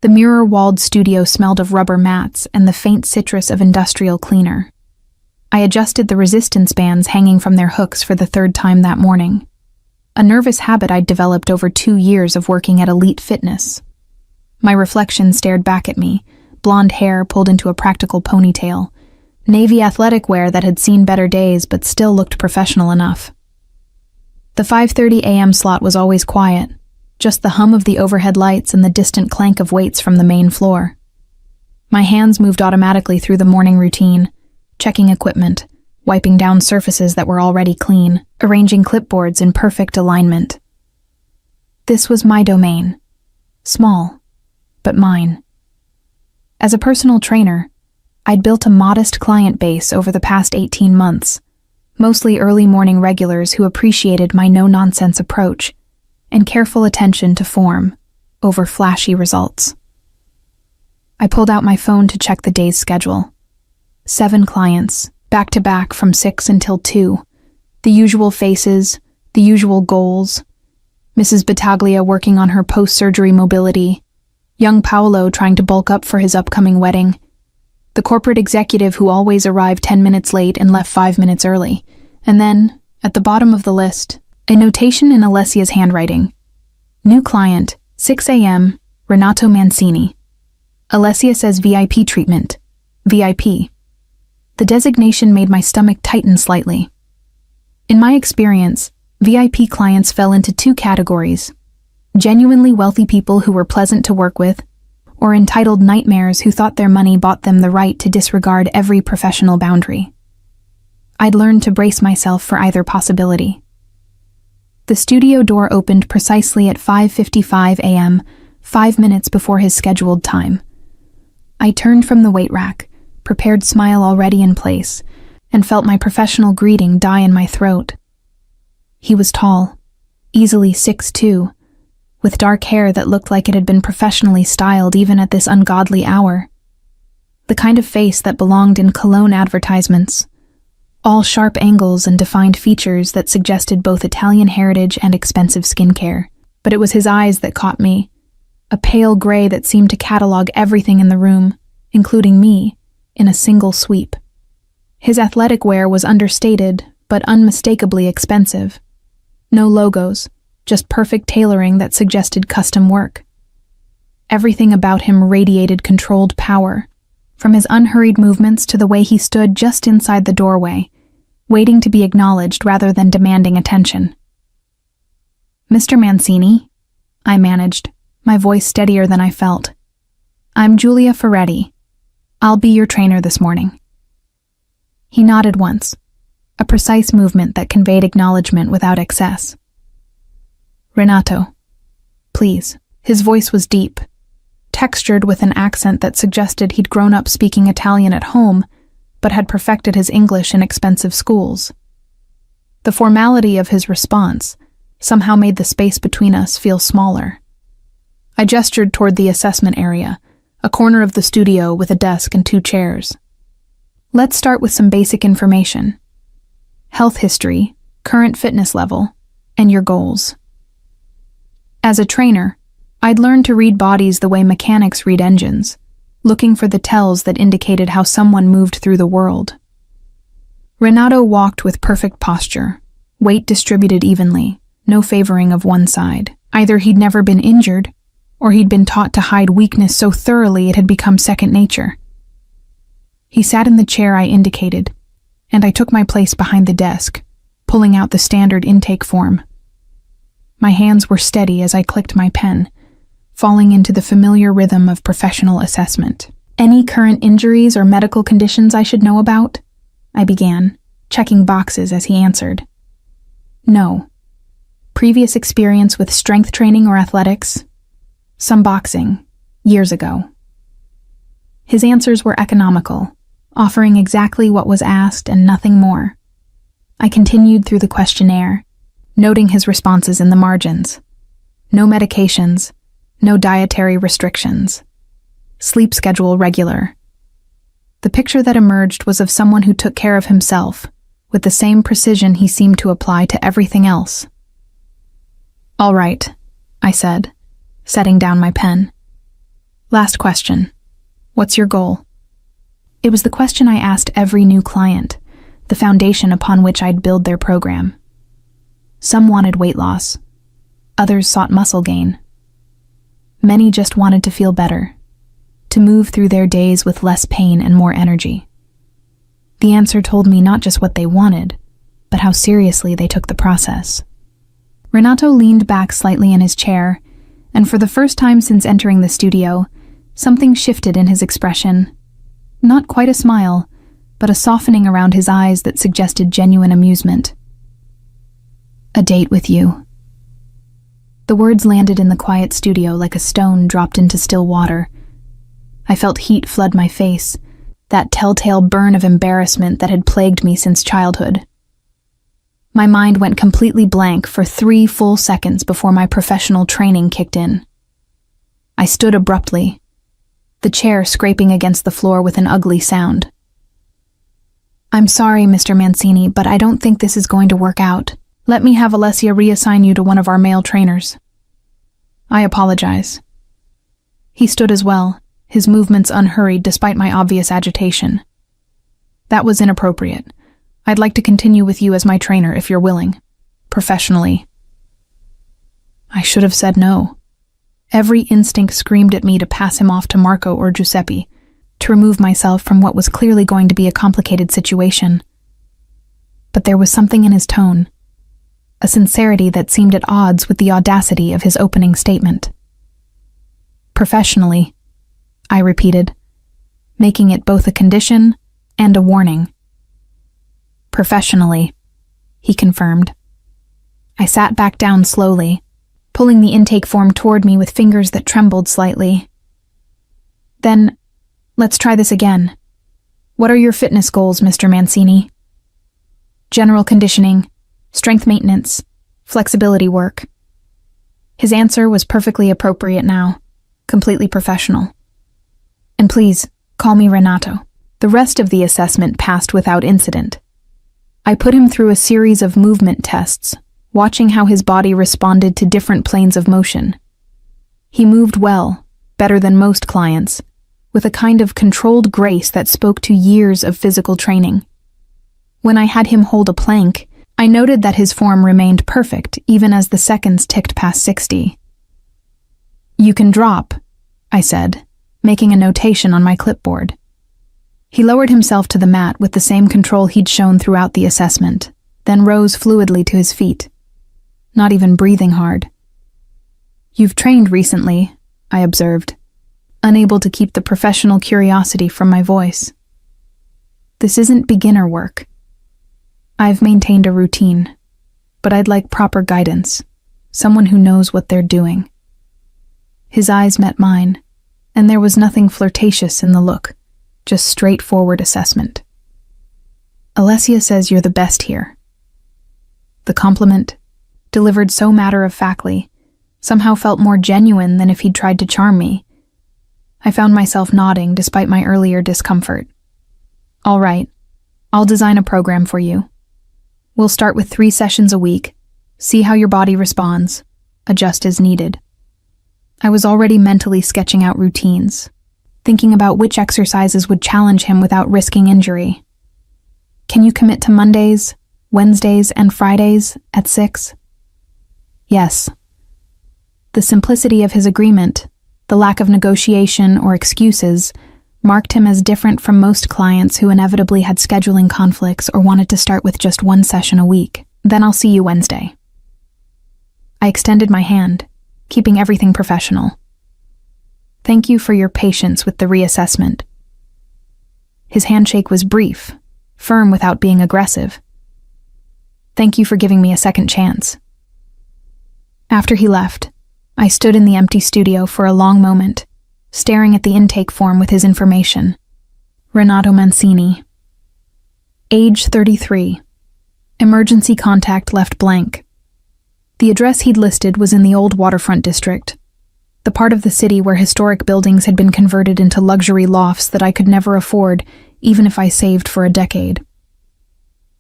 The mirror-walled studio smelled of rubber mats and the faint citrus of industrial cleaner. I adjusted the resistance bands hanging from their hooks for the third time that morning. A nervous habit I'd developed over 2 years of working at Elite Fitness. My reflection stared back at me, blonde hair pulled into a practical ponytail, navy athletic wear that had seen better days but still looked professional enough. The 5:30 a.m. slot was always quiet, just the hum of the overhead lights and the distant clank of weights from the main floor. My hands moved automatically through the morning routine, checking equipment, wiping down surfaces that were already clean, arranging clipboards in perfect alignment. This was my domain. Small, but mine. As a personal trainer, I'd built a modest client base over the past 18 months, mostly early morning regulars who appreciated my no-nonsense approach and careful attention to form over flashy results. I pulled out my phone to check the day's schedule. 7 clients, back-to-back from 6 until 2. The usual faces, the usual goals. Mrs. Battaglia working on her post-surgery mobility. Young Paolo trying to bulk up for his upcoming wedding. The corporate executive who always arrived 10 minutes late and left 5 minutes early. And then, at the bottom of the list, a notation in Alessia's handwriting. New client, 6 a.m., Renato Mancini. Alessia says VIP treatment. VIP. The designation made my stomach tighten slightly. In my experience, VIP clients fell into 2 categories: genuinely wealthy people who were pleasant to work with, or entitled nightmares who thought their money bought them the right to disregard every professional boundary. I'd learned to brace myself for either possibility. The studio door opened precisely at 5:55 a.m., 5 minutes before his scheduled time. I turned from the weight rack, prepared smile already in place, and felt my professional greeting die in my throat. He was tall, easily 6'2", with dark hair that looked like it had been professionally styled even at this ungodly hour. The kind of face that belonged in cologne advertisements. All sharp angles and defined features that suggested both Italian heritage and expensive skincare. But it was his eyes that caught me, a pale gray that seemed to catalog everything in the room, including me, in a single sweep. His athletic wear was understated, but unmistakably expensive. No logos, just perfect tailoring that suggested custom work. Everything about him radiated controlled power, from his unhurried movements to the way he stood just inside the doorway, waiting to be acknowledged rather than demanding attention. "Mr. Mancini," I managed, my voice steadier than I felt. "I'm Giulia Ferretti. I'll be your trainer this morning." He nodded once, a precise movement that conveyed acknowledgement without excess. "Renato, please." His voice was deep, textured with an accent that suggested he'd grown up speaking Italian at home, but had perfected his English in expensive schools. The formality of his response somehow made the space between us feel smaller. I gestured toward the assessment area, a corner of the studio with a desk and 2 chairs. "Let's start with some basic information. Health history, current fitness level, and your goals." As a trainer, I'd learned to read bodies the way mechanics read engines, looking for the tells that indicated how someone moved through the world. Renato walked with perfect posture, weight distributed evenly, no favoring of one side. Either he'd never been injured, or he'd been taught to hide weakness so thoroughly it had become second nature. He sat in the chair I indicated, and I took my place behind the desk, pulling out the standard intake form. My hands were steady as I clicked my pen, falling into the familiar rhythm of professional assessment. "Any current injuries or medical conditions I should know about?" I began, checking boxes as he answered. "No. Previous experience with strength training or athletics? Some boxing, years ago." His answers were economical, offering exactly what was asked and nothing more. I continued through the questionnaire, noting his responses in the margins. No medications, no dietary restrictions. Sleep schedule regular. The picture that emerged was of someone who took care of himself, with the same precision he seemed to apply to everything else. "All right," I said, setting down my pen. Last question. What's your goal? It was the question I asked every new client, the foundation upon which I'd build their program. Some wanted weight loss. Others sought muscle gain. Many just wanted to feel better, to move through their days with less pain and more energy. The answer told me not just what they wanted, but how seriously they took the process. Renato leaned back slightly in his chair, and for the first time since entering the studio, something shifted in his expression. Not quite a smile, but a softening around his eyes that suggested genuine amusement. A date with you. The words landed in the quiet studio like a stone dropped into still water. I felt heat flood my face, that telltale burn of embarrassment that had plagued me since childhood. My mind went completely blank for 3 full seconds before my professional training kicked in. I stood abruptly, the chair scraping against the floor with an ugly sound. I'm sorry, Mr. Mancini, but I don't think this is going to work out. Let me have Alessia reassign you to one of our male trainers. I apologize. He stood as well, his movements unhurried despite my obvious agitation. That was inappropriate. I'd like to continue with you as my trainer if you're willing. Professionally. I should have said no. Every instinct screamed at me to pass him off to Marco or Giuseppe, to remove myself from what was clearly going to be a complicated situation. But there was something in his tone, a sincerity that seemed at odds with the audacity of his opening statement. Professionally, I repeated, making it both a condition and a warning. Professionally, he confirmed. I sat back down slowly, pulling the intake form toward me with fingers that trembled slightly. Then, let's try this again. What are your fitness goals, Mr. Mancini? General conditioning, strength maintenance, flexibility work. His answer was perfectly appropriate now, completely professional. And please, call me Renato. The rest of the assessment passed without incident. I put him through a series of movement tests, watching how his body responded to different planes of motion. He moved well, better than most clients, with a kind of controlled grace that spoke to years of physical training. When I had him hold a plank, I noted that his form remained perfect even as the seconds ticked past 60. You can drop, I said, making a notation on my clipboard. He lowered himself to the mat with the same control he'd shown throughout the assessment, then rose fluidly to his feet, not even breathing hard. You've trained recently, I observed, unable to keep the professional curiosity from my voice. This isn't beginner work. I've maintained a routine, but I'd like proper guidance, someone who knows what they're doing. His eyes met mine, and there was nothing flirtatious in the look, just straightforward assessment. Alessia says you're the best here. The compliment, delivered so matter-of-factly, somehow felt more genuine than if he'd tried to charm me. I found myself nodding despite my earlier discomfort. All right, I'll design a program for you. We'll start with 3 sessions a week, see how your body responds, adjust as needed. I was already mentally sketching out routines, thinking about which exercises would challenge him without risking injury. Can you commit to Mondays, Wednesdays, and Fridays at 6? Yes. The simplicity of his agreement, the lack of negotiation or excuses, marked him as different from most clients who inevitably had scheduling conflicts or wanted to start with just 1 session a week. Then I'll see you Wednesday. I extended my hand, keeping everything professional. Thank you for your patience with the reassessment. His handshake was brief, firm without being aggressive. Thank you for giving me a second chance. After he left, I stood in the empty studio for a long moment, staring at the intake form with his information. Renato Mancini. Age 33. Emergency contact left blank. The address he'd listed was in the old waterfront district, the part of the city where historic buildings had been converted into luxury lofts that I could never afford, even if I saved for a decade.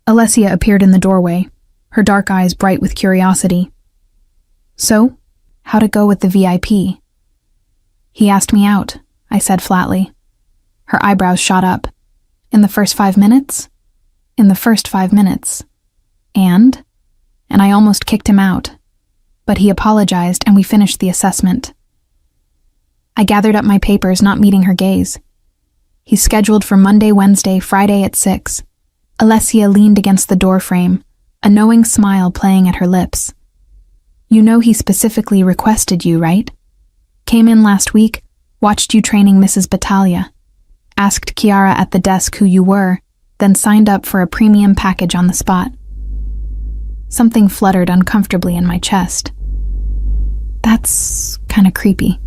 Alessia appeared in the doorway, her dark eyes bright with curiosity. So, how'd it go with the VIP? He asked me out, I said flatly. Her eyebrows shot up. In the first 5 minutes? In the first 5 minutes. And I almost kicked him out. But he apologized and we finished the assessment. I gathered up my papers, not meeting her gaze. He's scheduled for Monday, Wednesday, Friday at 6. Alessia leaned against the doorframe, a knowing smile playing at her lips. You know he specifically requested you, right? Came in last week, watched you training Mrs. Battaglia, asked Chiara at the desk who you were, then signed up for a premium package on the spot. Something fluttered uncomfortably in my chest. That's kind of creepy.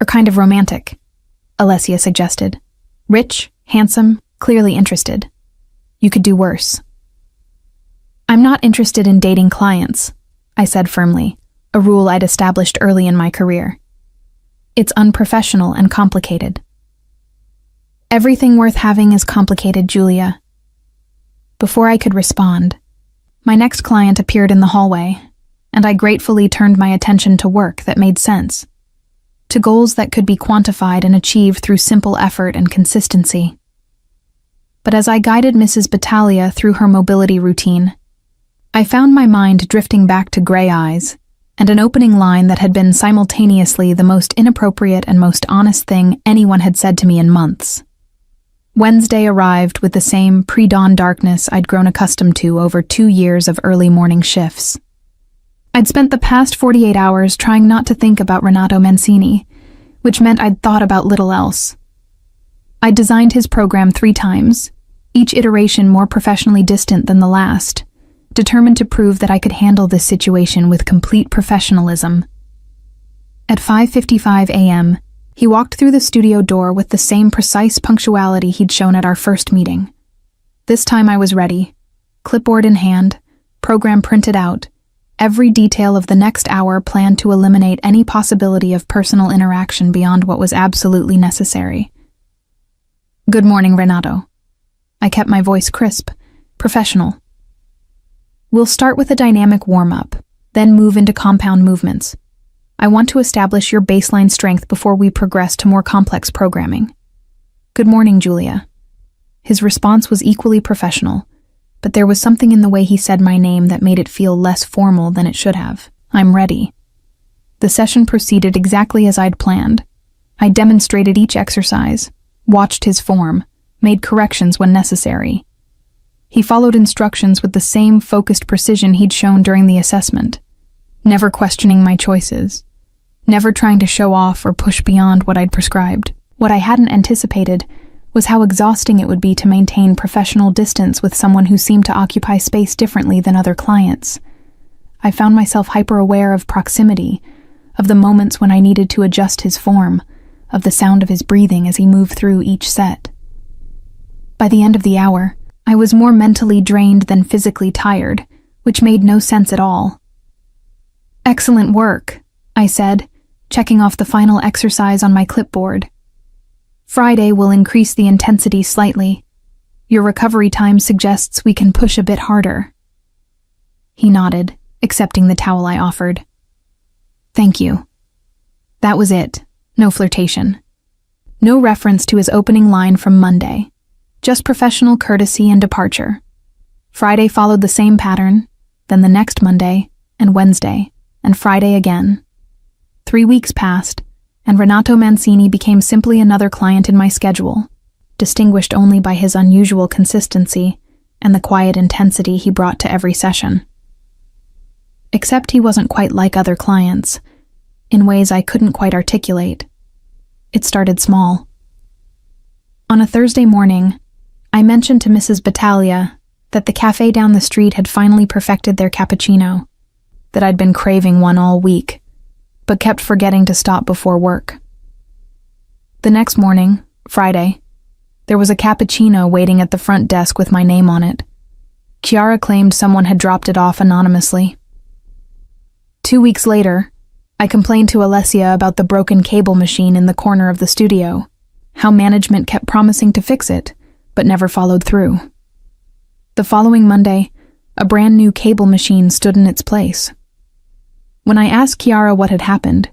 Or kind of romantic, Alessia suggested. Rich, handsome, clearly interested. You could do worse. I'm not interested in dating clients, I said firmly, a rule I'd established early in my career. It's unprofessional and complicated. Everything worth having is complicated, Julia. Before I could respond, my next client appeared in the hallway, and I gratefully turned my attention to work that made sense, to goals that could be quantified and achieved through simple effort and consistency. But as I guided Mrs. Battaglia through her mobility routine, I found my mind drifting back to gray eyes and an opening line that had been simultaneously the most inappropriate and most honest thing anyone had said to me in months. Wednesday arrived with the same pre-dawn darkness I'd grown accustomed to over 2 years of early morning shifts. I'd spent the past 48 hours trying not to think about Renato Mancini, which meant I'd thought about little else. I'd designed his program 3 times, each iteration more professionally distant than the last, determined to prove that I could handle this situation with complete professionalism. At 5:55 a.m., he walked through the studio door with the same precise punctuality he'd shown at our first meeting. This time I was ready, clipboard in hand, program printed out, every detail of the next hour planned to eliminate any possibility of personal interaction beyond what was absolutely necessary. Good morning, Renato. I kept my voice crisp, professional. We'll start with a dynamic warm-up, then move into compound movements. I want to establish your baseline strength before we progress to more complex programming. Good morning, Julia. His response was equally professional, but there was something in the way he said my name that made it feel less formal than it should have. I'm ready. The session proceeded exactly as I'd planned. I demonstrated each exercise, watched his form, made corrections when necessary. He followed instructions with the same focused precision he'd shown during the assessment, never questioning my choices, never trying to show off or push beyond what I'd prescribed. What I hadn't anticipated was how exhausting it would be to maintain professional distance with someone who seemed to occupy space differently than other clients. I found myself hyper-aware of proximity, of the moments when I needed to adjust his form, of the sound of his breathing as he moved through each set. By the end of the hour, I was more mentally drained than physically tired, which made no sense at all. Excellent work, I said, checking off the final exercise on my clipboard. Friday will increase the intensity slightly. Your recovery time suggests we can push a bit harder. He nodded, accepting the towel I offered. Thank you. That was it. No flirtation. No reference to his opening line from Monday. Just professional courtesy and departure. Friday followed the same pattern, then the next Monday, and Wednesday, and Friday again. 3 weeks passed, and Renato Mancini became simply another client in my schedule, distinguished only by his unusual consistency and the quiet intensity he brought to every session. Except he wasn't quite like other clients, in ways I couldn't quite articulate. It started small. On a Thursday morning, I mentioned to Mrs. Battaglia that the cafe down the street had finally perfected their cappuccino, that I'd been craving one all week, but kept forgetting to stop before work. The next morning, Friday, there was a cappuccino waiting at the front desk with my name on it. Chiara claimed someone had dropped it off anonymously. 2 weeks later, I complained to Alessia about the broken cable machine in the corner of the studio, how management kept promising to fix it, but never followed through. The following Monday, a brand new cable machine stood in its place. When I asked Chiara what had happened,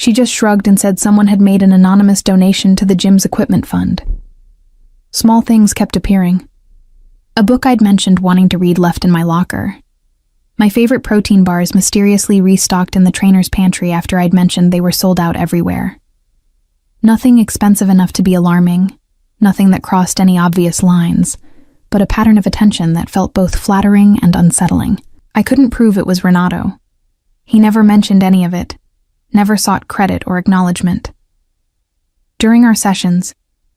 She just shrugged and said someone had made an anonymous donation to the gym's equipment fund. Small things kept appearing. A book I'd mentioned wanting to read left in my locker. My favorite protein bars mysteriously restocked in the trainer's pantry after I'd mentioned they were sold out everywhere. Nothing expensive enough to be alarming, nothing that crossed any obvious lines, but a pattern of attention that felt both flattering and unsettling. I couldn't prove it was Renato. He never mentioned any of it, never sought credit or acknowledgement. During our sessions,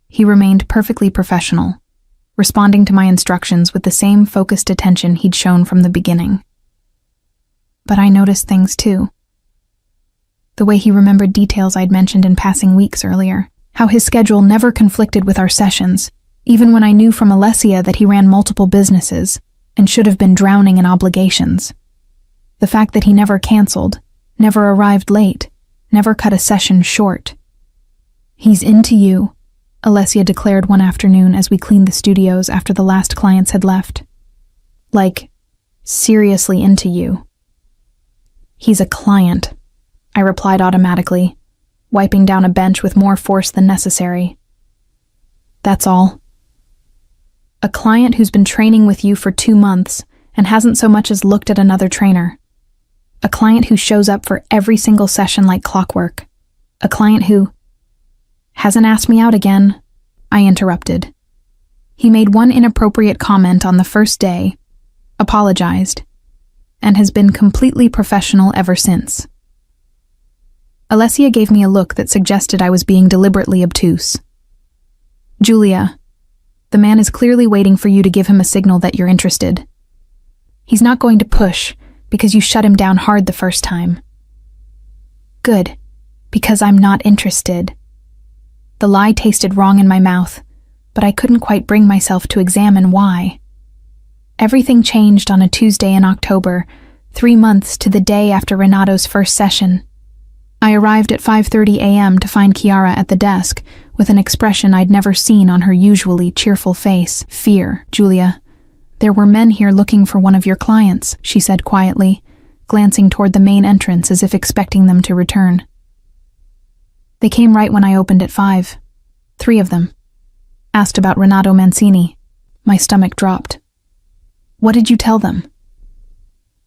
he remained perfectly professional, responding to my instructions with the same focused attention he'd shown from the beginning. But I noticed things too. The way he remembered details I'd mentioned in passing weeks earlier, how his schedule never conflicted with our sessions, even when I knew from Alessia that he ran multiple businesses and should have been drowning in obligations. The fact that he never canceled, never arrived late, never cut a session short. "He's into you," Alessia declared one afternoon as we cleaned the studios after the last clients had left. Like, seriously into you. "He's a client," I replied automatically, wiping down a bench with more force than necessary. "That's all." "A client who's been training with you for 2 months and hasn't so much as looked at another trainer. A client who shows up for every single session like clockwork. A client who—" "Hasn't asked me out again," I interrupted. "He made one inappropriate comment on the first day, apologized, and has been completely professional ever since." Alessia gave me a look that suggested I was being deliberately obtuse. "Julia, the man is clearly waiting for you to give him a signal that you're interested. He's not going to push because you shut him down hard the first time." "Good, because I'm not interested." The lie tasted wrong in my mouth, but I couldn't quite bring myself to examine why. Everything changed on a Tuesday in October, 3 months to the day after Renato's first session. I arrived at 5:30 a.m. to find Chiara at the desk, with an expression I'd never seen on her usually cheerful face. "Fear, Julia. There were men here looking for one of your clients," she said quietly, glancing toward the main entrance as if expecting them to return. "They came right when I opened at 5. 3 of them. Asked about Renato Mancini." My stomach dropped. "What did you tell them?"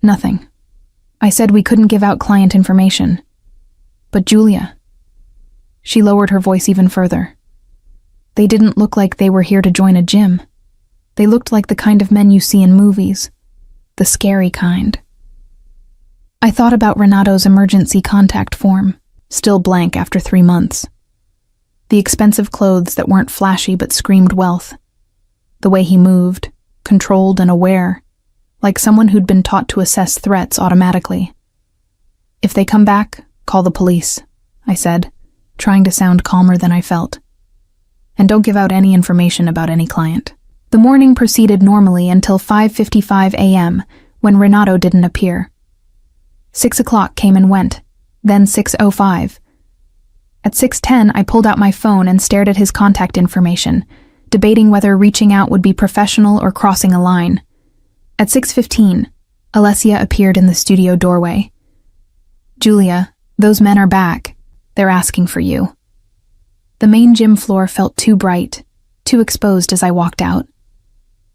"Nothing. I said we couldn't give out client information. But Julia..." She lowered her voice even further. "They didn't look like they were here to join a gym. They looked like the kind of men you see in movies. The scary kind." I thought about Renato's emergency contact form, still blank after 3 months. The expensive clothes that weren't flashy but screamed wealth. The way he moved, controlled and aware, like someone who'd been taught to assess threats automatically. "If they come back, call the police," I said, trying to sound calmer than I felt. "And don't give out any information about any client." The morning proceeded normally until 5:55 a.m., when Renato didn't appear. 6 o'clock came and went, then 6:05. At 6:10, I pulled out my phone and stared at his contact information, debating whether reaching out would be professional or crossing a line. At 6:15, Alessia appeared in the studio doorway. "Julia, those men are back. They're asking for you." The main gym floor felt too bright, too exposed as I walked out.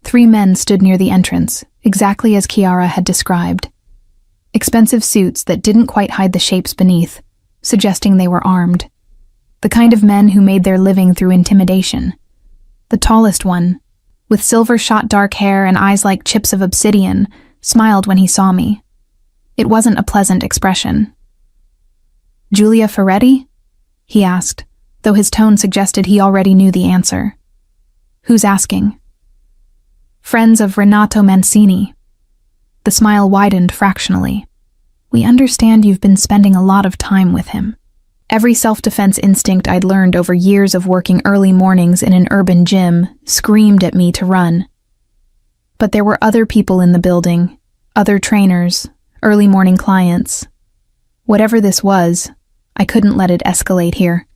3 men stood near the entrance, exactly as Chiara had described. Expensive suits that didn't quite hide the shapes beneath, suggesting they were armed. The kind of men who made their living through intimidation. The tallest one, with silver-shot dark hair and eyes like chips of obsidian, smiled when he saw me. It wasn't a pleasant expression. "Julia Ferretti?" he asked, though his tone suggested he already knew the answer. "Who's asking?" "Friends of Renato Mancini." The smile widened fractionally. "We understand you've been spending a lot of time with him." Every self-defense instinct I'd learned over years of working early mornings in an urban gym screamed at me to run. But there were other people in the building, other trainers, early morning clients. Whatever this was, I couldn't let it escalate here.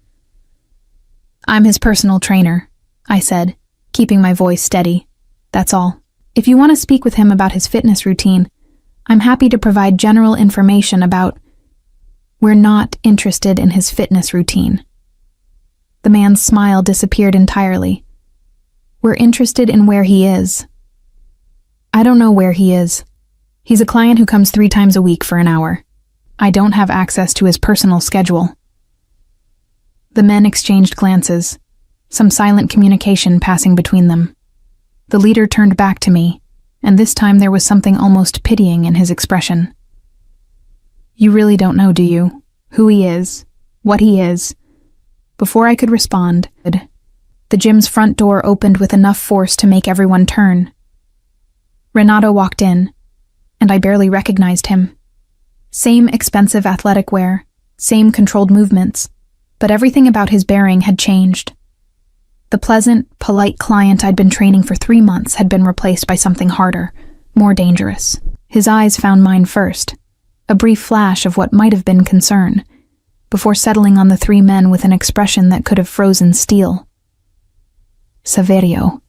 "I'm his personal trainer," I said, keeping my voice steady. "That's all. If you want to speak with him about his fitness routine, I'm happy to provide general information about..." We're not interested in his fitness routine. The man's smile disappeared entirely. We're interested in where he is. I don't know where he is. He's a client who comes 3 times a week for an hour. I don't have access to his personal schedule. The men exchanged glances, some silent communication passing between them. The leader turned back to me, and this time there was something almost pitying in his expression. You really don't know, do you? Who he is, what he is. Before I could respond, the gym's front door opened with enough force to make everyone turn. Renato walked in, and I barely recognized him. Same expensive athletic wear, same controlled movements, but everything about his bearing had changed. The pleasant, polite client I'd been training for 3 months had been replaced by something harder, more dangerous. His eyes found mine first, a brief flash of what might have been concern, before settling on the 3 men with an expression that could have frozen steel. Saverio.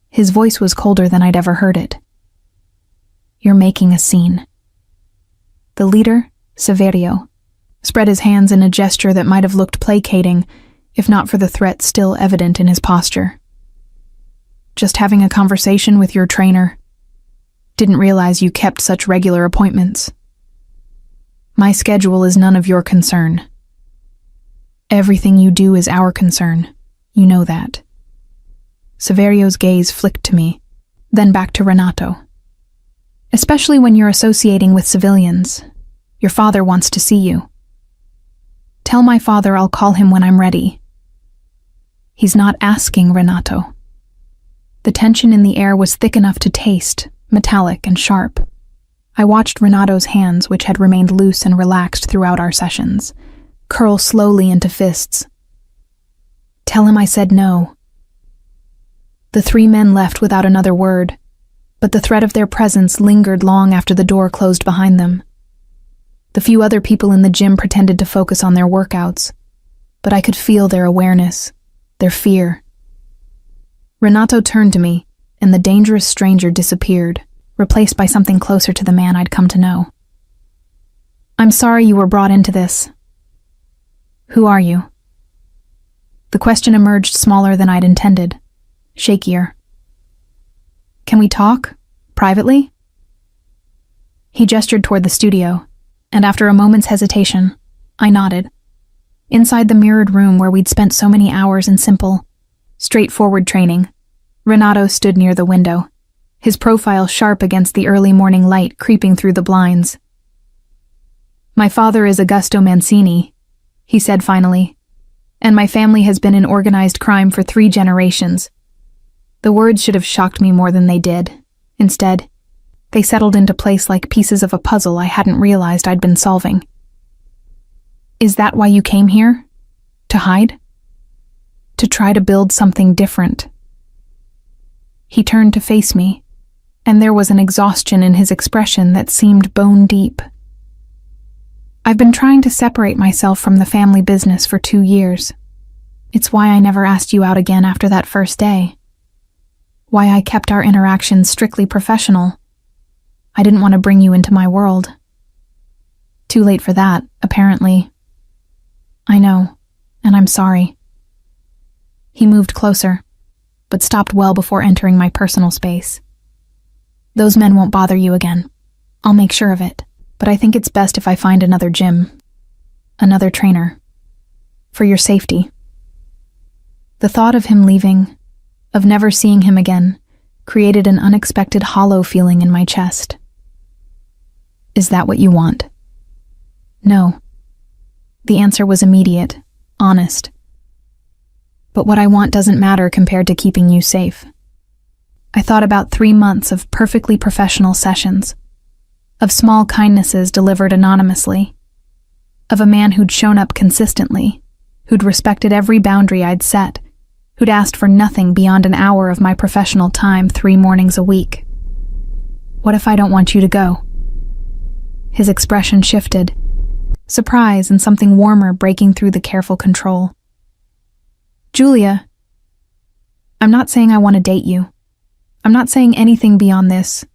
His voice was colder than I'd ever heard it. You're making a scene. The leader, Saverio, spread his hands in a gesture that might have looked placating, if not for the threat still evident in his posture. Just having a conversation with your trainer. Didn't realize you kept such regular appointments. My schedule is none of your concern. Everything you do is our concern. You know that. Saverio's gaze flicked to me, then back to Renato. Especially when you're associating with civilians. Your father wants to see you. Tell my father I'll call him when I'm ready. He's not asking, Renato. The tension in the air was thick enough to taste, metallic and sharp. I watched Renato's hands, which had remained loose and relaxed throughout our sessions, curl slowly into fists. Tell him I said no. The 3 men left without another word, but the threat of their presence lingered long after the door closed behind them. The few other people in the gym pretended to focus on their workouts, but I could feel their awareness, their fear. Renato turned to me, and the dangerous stranger disappeared, replaced by something closer to the man I'd come to know. I'm sorry you were brought into this. Who are you? The question emerged smaller than I'd intended, shakier. Can we talk? Privately? He gestured toward the studio, and after a moment's hesitation, I nodded. Inside the mirrored room where we'd spent so many hours in simple, straightforward training, Renato stood near the window, his profile sharp against the early morning light creeping through the blinds. My father is Augusto Mancini, he said finally, and my family has been in organized crime for 3 generations. The words should have shocked me more than they did. Instead, they settled into place like pieces of a puzzle I hadn't realized I'd been solving. Is that why you came here? To hide? To try to build something different? He turned to face me, and there was an exhaustion in his expression that seemed bone deep. I've been trying to separate myself from the family business for 2 years. It's why I never asked you out again after that first day. Why I kept our interactions strictly professional. I didn't want to bring you into my world. Too late for that, apparently. I know, and I'm sorry. He moved closer, but stopped well before entering my personal space. Those men won't bother you again. I'll make sure of it, but I think it's best if I find another gym. Another trainer. For your safety. The thought of him leaving, of never seeing him again, created an unexpected hollow feeling in my chest. Is that what you want? No. The answer was immediate, honest. But what I want doesn't matter compared to keeping you safe. I thought about 3 months of perfectly professional sessions, of small kindnesses delivered anonymously, of a man who'd shown up consistently, who'd respected every boundary I'd set, who'd asked for nothing beyond an hour of my professional time 3 mornings a week. What if I don't want you to go? His expression shifted, surprise and something warmer breaking through the careful control. Julia, I'm not saying I want to date you. I'm not saying anything beyond this.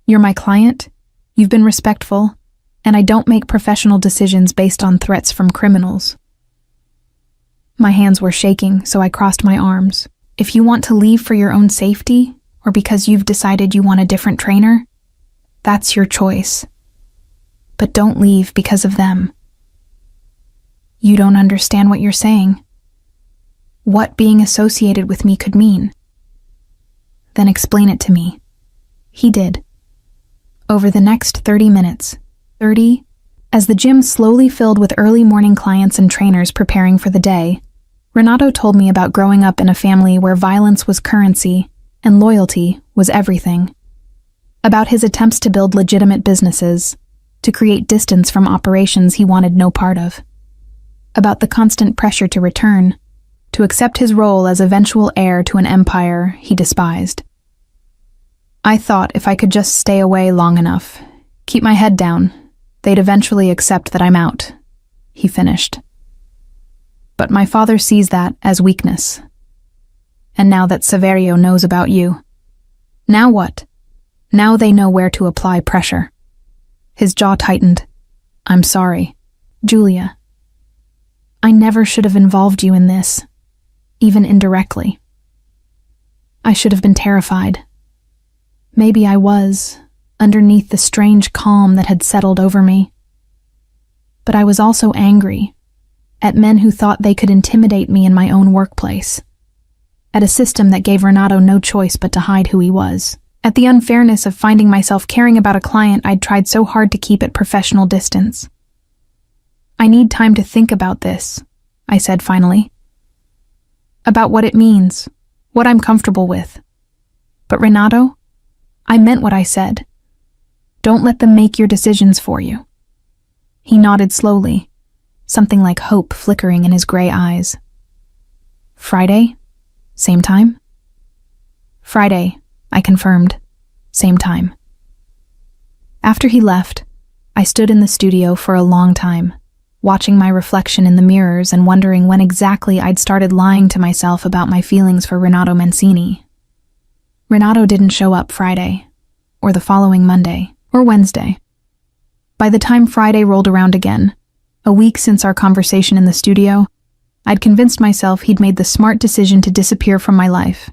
You're my client. You've been respectful. and I don't make professional decisions based on threats from criminals. My hands were shaking, so I crossed my arms. If you want to leave for your own safety, or because you've decided you want a different trainer, that's your choice. But don't leave because of them. You don't understand what you're saying. What being associated with me could mean. Then explain it to me. He did. Over the next 30 minutes, as the gym slowly filled with early morning clients and trainers preparing for the day, Renato told me about growing up in a family where violence was currency and loyalty was everything. About his attempts to build legitimate businesses, to create distance from operations he wanted no part of. About the constant pressure to return, to accept his role as eventual heir to an empire he despised. I thought if I could just stay away long enough, keep my head down, they'd eventually accept that I'm out, he finished. But my father sees that as weakness. And now that Saverio knows about you, now what? Now they know where to apply pressure. His jaw tightened. I'm sorry, Julia. I never should have involved you in this, even indirectly. I should have been terrified. Maybe I was, underneath the strange calm that had settled over me. But I was also angry at men who thought they could intimidate me in my own workplace, at a system that gave Renato no choice but to hide who he was, at the unfairness of finding myself caring about a client I'd tried so hard to keep at professional distance. I need time to think about this, I said finally. About what it means, what I'm comfortable with. But Renato, I meant what I said. Don't let them make your decisions for you. He nodded slowly, something like hope flickering in his gray eyes. Friday? Same time? Friday, I confirmed. Same time. After he left, I stood in the studio for a long time, watching my reflection in the mirrors and wondering when exactly I'd started lying to myself about my feelings for Renato Mancini. Renato didn't show up Friday, or the following Monday, or Wednesday. By the time Friday rolled around again, a week since our conversation in the studio, I'd convinced myself he'd made the smart decision to disappear from my life.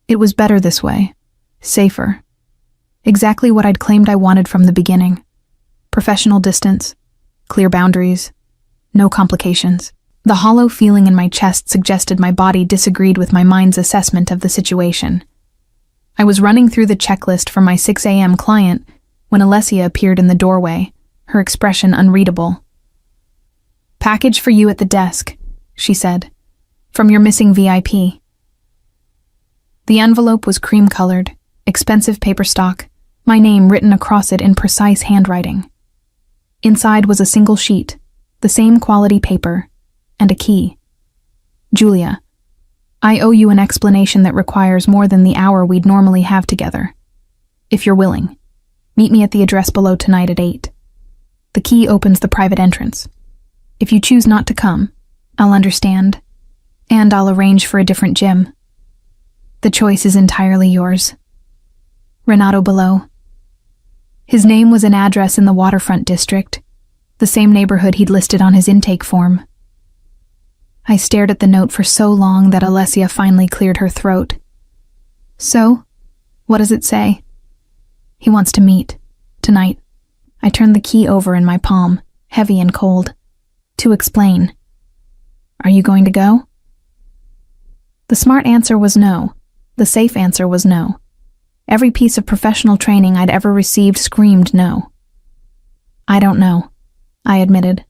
It was better this way, safer. Exactly what I'd claimed I wanted from the beginning. Professional distance, clear boundaries, no complications. The hollow feeling in my chest suggested my body disagreed with my mind's assessment of the situation. I was running through the checklist for my 6 a.m. client when Alessia appeared in the doorway, her expression unreadable. "Package for you at the desk," she said, "from your missing VIP." The envelope was cream-colored, expensive paper stock, my name written across it in precise handwriting. Inside was a single sheet, the same quality paper, and a key. "Julia, I owe you an explanation that requires more than the hour we'd normally have together. If you're willing, meet me at the address below tonight at 8. The key opens the private entrance. If you choose not to come, I'll understand, and I'll arrange for a different gym. The choice is entirely yours. Renato below." His name was an address in the waterfront district, the same neighborhood he'd listed on his intake form. I stared at the note for so long that Alessia finally cleared her throat. "So, what does it say?" "He wants to meet. Tonight." I turned the key over in my palm, heavy and cold. "To explain. Are you going to go?" The smart answer was no. The safe answer was no. Every piece of professional training I'd ever received screamed no. "I don't know," I admitted.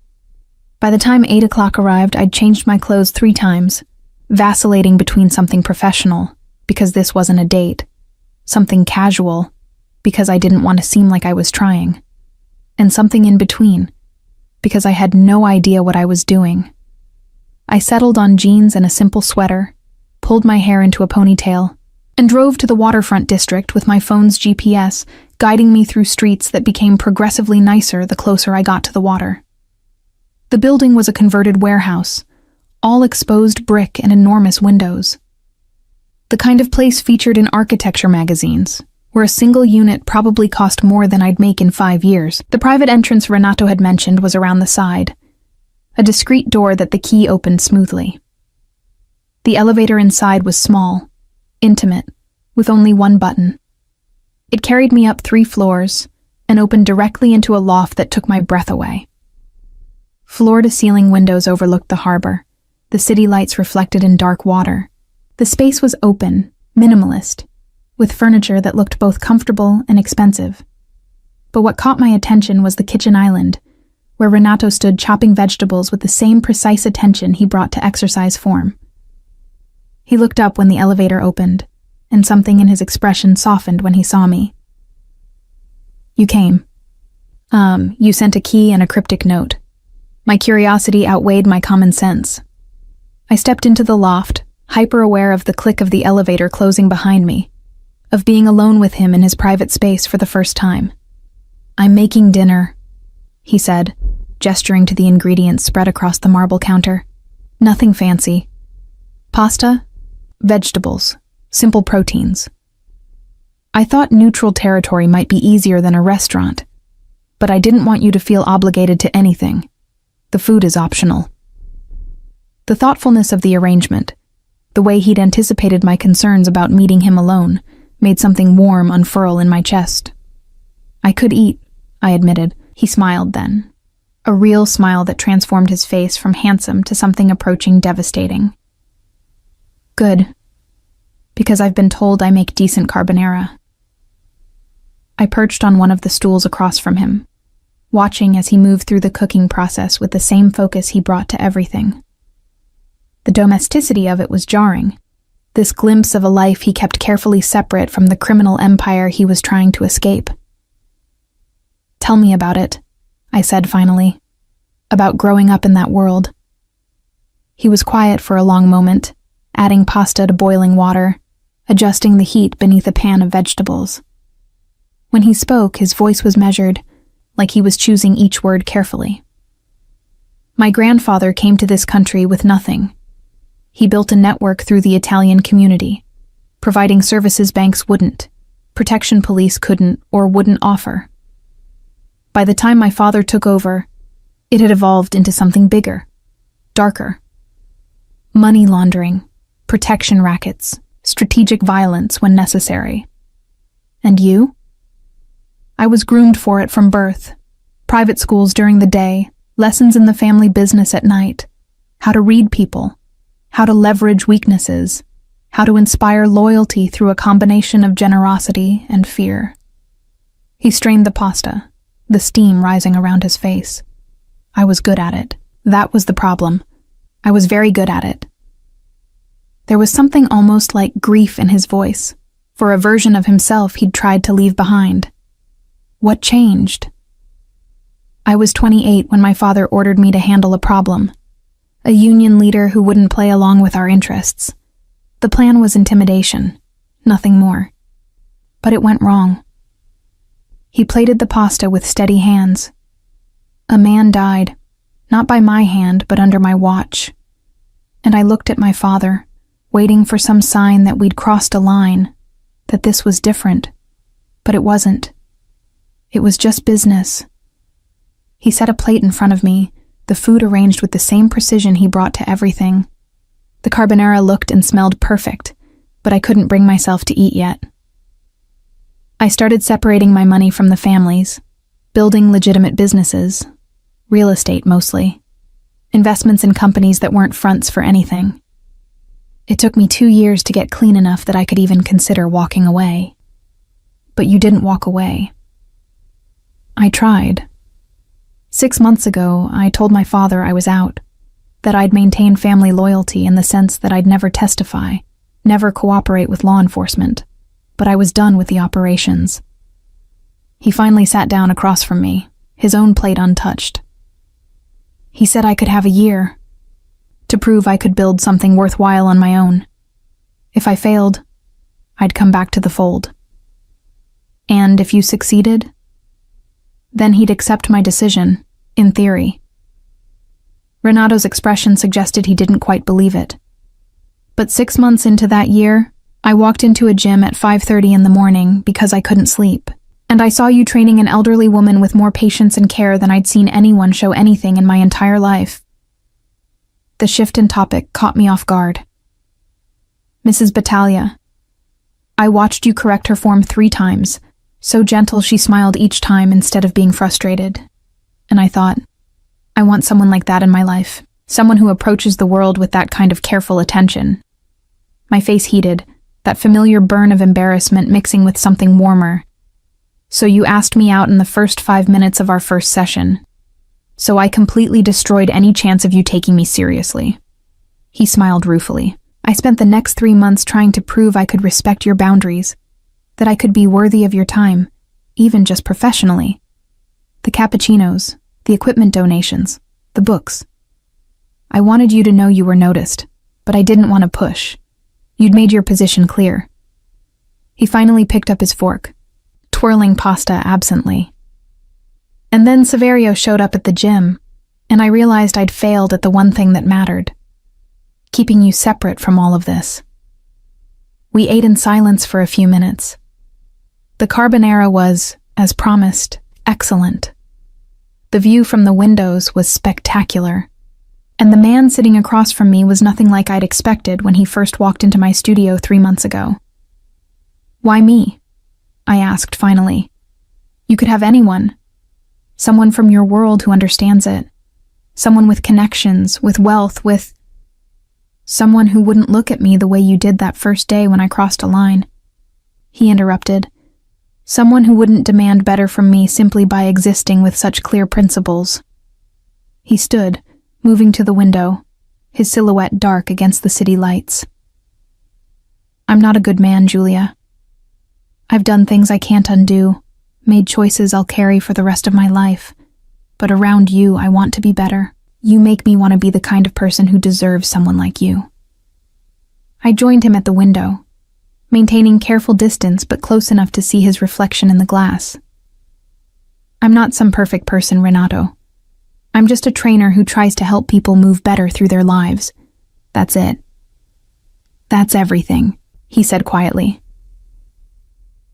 By the time 8 o'clock arrived, I'd changed my clothes 3 times, vacillating between something professional, because this wasn't a date, something casual, because I didn't want to seem like I was trying, and something in between, because I had no idea what I was doing. I settled on jeans and a simple sweater, pulled my hair into a ponytail, and drove to the waterfront district with my phone's GPS guiding me through streets that became progressively nicer the closer I got to the water. The building was a converted warehouse, all exposed brick and enormous windows. The kind of place featured in architecture magazines, where a single unit probably cost more than I'd make in 5 years. The private entrance Renato had mentioned was around the side, a discreet door that the key opened smoothly. The elevator inside was small, intimate, with only one button. It carried me up 3 floors and opened directly into a loft that took my breath away. Floor-to-ceiling windows overlooked the harbor, the city lights reflected in dark water. The space was open, minimalist, with furniture that looked both comfortable and expensive. But what caught my attention was the kitchen island, where Renato stood chopping vegetables with the same precise attention he brought to exercise form. He looked up when the elevator opened, and something in his expression softened when he saw me. "You came. You sent a key and a cryptic note." My curiosity outweighed my common sense. I stepped into the loft, hyper-aware of the click of the elevator closing behind me, of being alone with him in his private space for the first time. "I'm making dinner," he said, gesturing to the ingredients spread across the marble counter. "Nothing fancy. Pasta, vegetables, simple proteins." I thought neutral territory might be easier than a restaurant, but I didn't want you to feel obligated to anything. The food is optional. The thoughtfulness of the arrangement, the way he'd anticipated my concerns about meeting him alone, made something warm unfurl in my chest. "I could eat," I admitted. He smiled then, a real smile that transformed his face from handsome to something approaching devastating. "Good, because I've been told I make decent carbonara." I perched on one of the stools across from him, watching as he moved through the cooking process with the same focus he brought to everything. The domesticity of it was jarring, this glimpse of a life he kept carefully separate from the criminal empire he was trying to escape. "Tell me about it," I said finally, "about growing up in that world." He was quiet for a long moment, adding pasta to boiling water, adjusting the heat beneath a pan of vegetables. When he spoke, his voice was measured, like he was choosing each word carefully. "My grandfather came to this country with nothing. He built a network through the Italian community, providing services banks wouldn't, protection police couldn't or wouldn't offer. By the time my father took over, it had evolved into something bigger, darker. Money laundering, protection rackets, strategic violence when necessary. And you?" "I was groomed for it from birth. Private schools during the day, lessons in the family business at night. How to read people, how to leverage weaknesses, how to inspire loyalty through a combination of generosity and fear." He strained the pasta, the steam rising around his face. "I was good at it. That was the problem. I was very good at it." There was something almost like grief in his voice, for a version of himself he'd tried to leave behind. What changed? "I was 28 when my father ordered me to handle a problem. A union leader who wouldn't play along with our interests. The plan was intimidation, nothing more. But it went wrong." He plated the pasta with steady hands. "A man died, not by my hand, but under my watch. And I looked at my father, waiting for some sign that we'd crossed a line, that this was different. But it wasn't. It was just business." He set a plate in front of me, the food arranged with the same precision he brought to everything. The carbonara looked and smelled perfect, but I couldn't bring myself to eat yet. I started separating my money from the family's, building legitimate businesses, real estate mostly, investments in companies that weren't fronts for anything. It took me 2 years to get clean enough that I could even consider walking away. But you didn't walk away. I tried. 6 months ago, I told my father I was out, that I'd maintain family loyalty in the sense that I'd never testify, never cooperate with law enforcement, but I was done with the operations. He finally sat down across from me, his own plate untouched. He said I could have a year, to prove I could build something worthwhile on my own. If I failed, I'd come back to the fold. And if you succeeded, then he'd accept my decision, in theory. Renato's expression suggested he didn't quite believe it. But 6 months into that year, I walked into a gym at 5:30 in the morning because I couldn't sleep, and I saw you training an elderly woman with more patience and care than I'd seen anyone show anything in my entire life. The shift in topic caught me off guard. Mrs. Battaglia, I watched you correct her form 3 times, so gentle she smiled each time instead of being frustrated. And I thought, I want someone like that in my life, someone who approaches the world with that kind of careful attention. My face heated, that familiar burn of embarrassment mixing with something warmer. So you asked me out in the first 5 minutes of our first session. So I completely destroyed any chance of you taking me seriously. He smiled ruefully. I spent the next 3 months trying to prove I could respect your boundaries, that I could be worthy of your time, even just professionally. The cappuccinos, the equipment donations, the books. I wanted you to know you were noticed, but I didn't want to push. You'd made your position clear. He finally picked up his fork, twirling pasta absently. And then Saverio showed up at the gym, and I realized I'd failed at the one thing that mattered. Keeping you separate from all of this. We ate in silence for a few minutes. The carbonara was, as promised, excellent. The view from the windows was spectacular, and the man sitting across from me was nothing like I'd expected when he first walked into my studio 3 months ago. Why me? I asked finally. You could have anyone. Someone from your world who understands it. Someone with connections, with wealth, with... Someone who wouldn't look at me the way you did that first day when I crossed a line. He interrupted. Someone who wouldn't demand better from me simply by existing with such clear principles. He stood, moving to the window, his silhouette dark against the city lights. I'm not a good man, Julia. I've done things I can't undo, made choices I'll carry for the rest of my life. But around you, I want to be better. You make me want to be the kind of person who deserves someone like you. I joined him at the window, maintaining careful distance but close enough to see his reflection in the glass. I'm not some perfect person, Renato. I'm just a trainer who tries to help people move better through their lives. That's it. That's everything, he said quietly.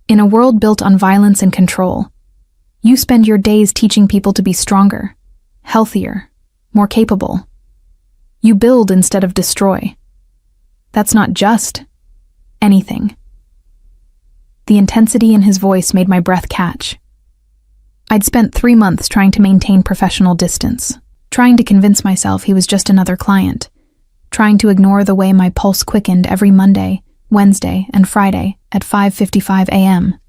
In a world built on violence and control, you spend your days teaching people to be stronger, healthier, more capable. You build instead of destroy. That's not just anything. The intensity in his voice made my breath catch. I'd spent 3 months trying to maintain professional distance, trying to convince myself he was just another client, trying to ignore the way my pulse quickened every Monday, Wednesday, and Friday at 5:55 a.m.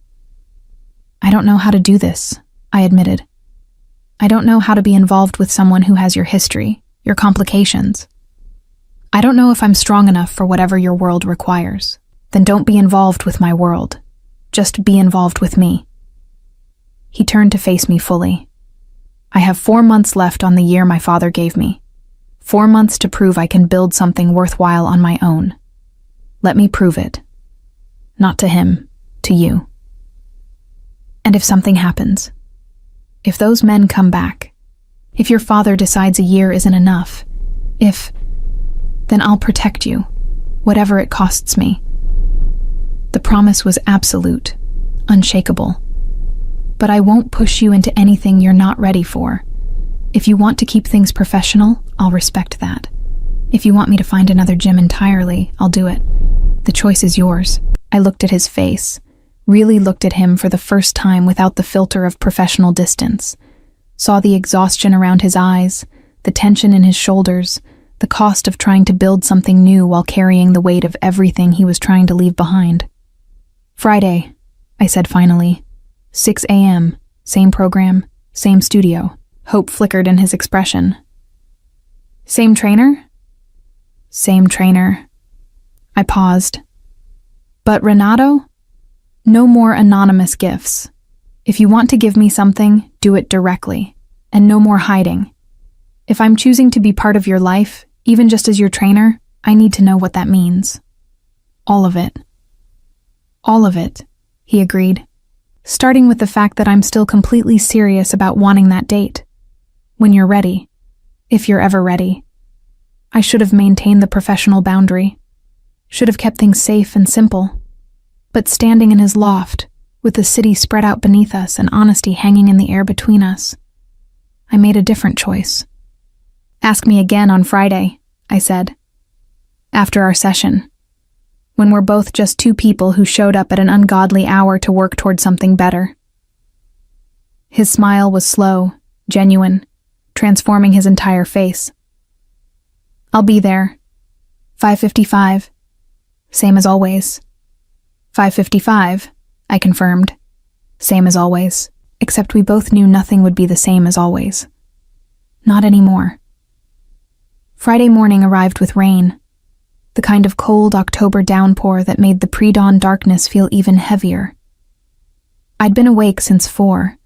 I don't know how to do this, I admitted. I don't know how to be involved with someone who has your history, your complications. I don't know if I'm strong enough for whatever your world requires. Then don't be involved with my world. Just be involved with me. He turned to face me fully. I have 4 months left on the year my father gave me. 4 months to prove I can build something worthwhile on my own. Let me prove it. Not to him, to you. And if something happens, if those men come back, if your father decides a year isn't enough, then I'll protect you, whatever it costs me. The promise was absolute, unshakable. But I won't push you into anything you're not ready for. If you want to keep things professional, I'll respect that. If you want me to find another gym entirely, I'll do it. The choice is yours. I looked at his face, really looked at him for the first time without the filter of professional distance, saw the exhaustion around his eyes, the tension in his shoulders, the cost of trying to build something new while carrying the weight of everything he was trying to leave behind. Friday, I said finally. 6 a.m., same program, same studio. Hope flickered in his expression. Same trainer? Same trainer. I paused. But Renato? No more anonymous gifts. If you want to give me something, do it directly, and no more hiding. If I'm choosing to be part of your life, even just as your trainer, I need to know what that means. All of it. All of it, he agreed, starting with the fact that I'm still completely serious about wanting that date. When you're ready, if you're ever ready. I should have maintained the professional boundary. Should have kept things safe and simple. But standing in his loft, with the city spread out beneath us and honesty hanging in the air between us, I made a different choice. "Ask me again on Friday," I said. "After our session. When we're both just two people who showed up at an ungodly hour to work toward something better." His smile was slow, genuine, transforming his entire face. "I'll be there. 5:55. Same as always." 5:55, I confirmed. Same as always, except we both knew nothing would be the same as always. Not anymore. Friday morning arrived with rain, the kind of cold October downpour that made the pre-dawn darkness feel even heavier. I'd been awake since 4,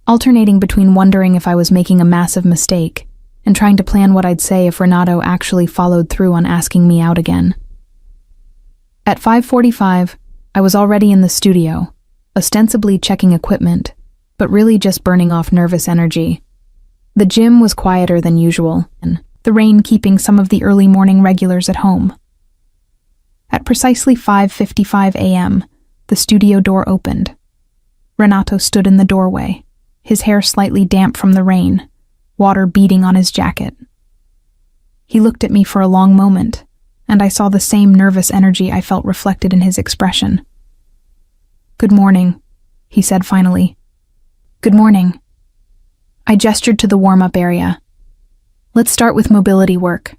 alternating between wondering if I was making a massive mistake and trying to plan what I'd say if Renato actually followed through on asking me out again. At 5:45, I was already in the studio, ostensibly checking equipment, but really just burning off nervous energy. The gym was quieter than usual, and the rain keeping some of the early morning regulars at home. At precisely 5:55 a.m., the studio door opened. Renato stood in the doorway, his hair slightly damp from the rain, water beading on his jacket. He looked at me for a long moment, and I saw the same nervous energy I felt reflected in his expression. "Good morning," he said finally. "Good morning." I gestured to the warm-up area. "Let's start with mobility work.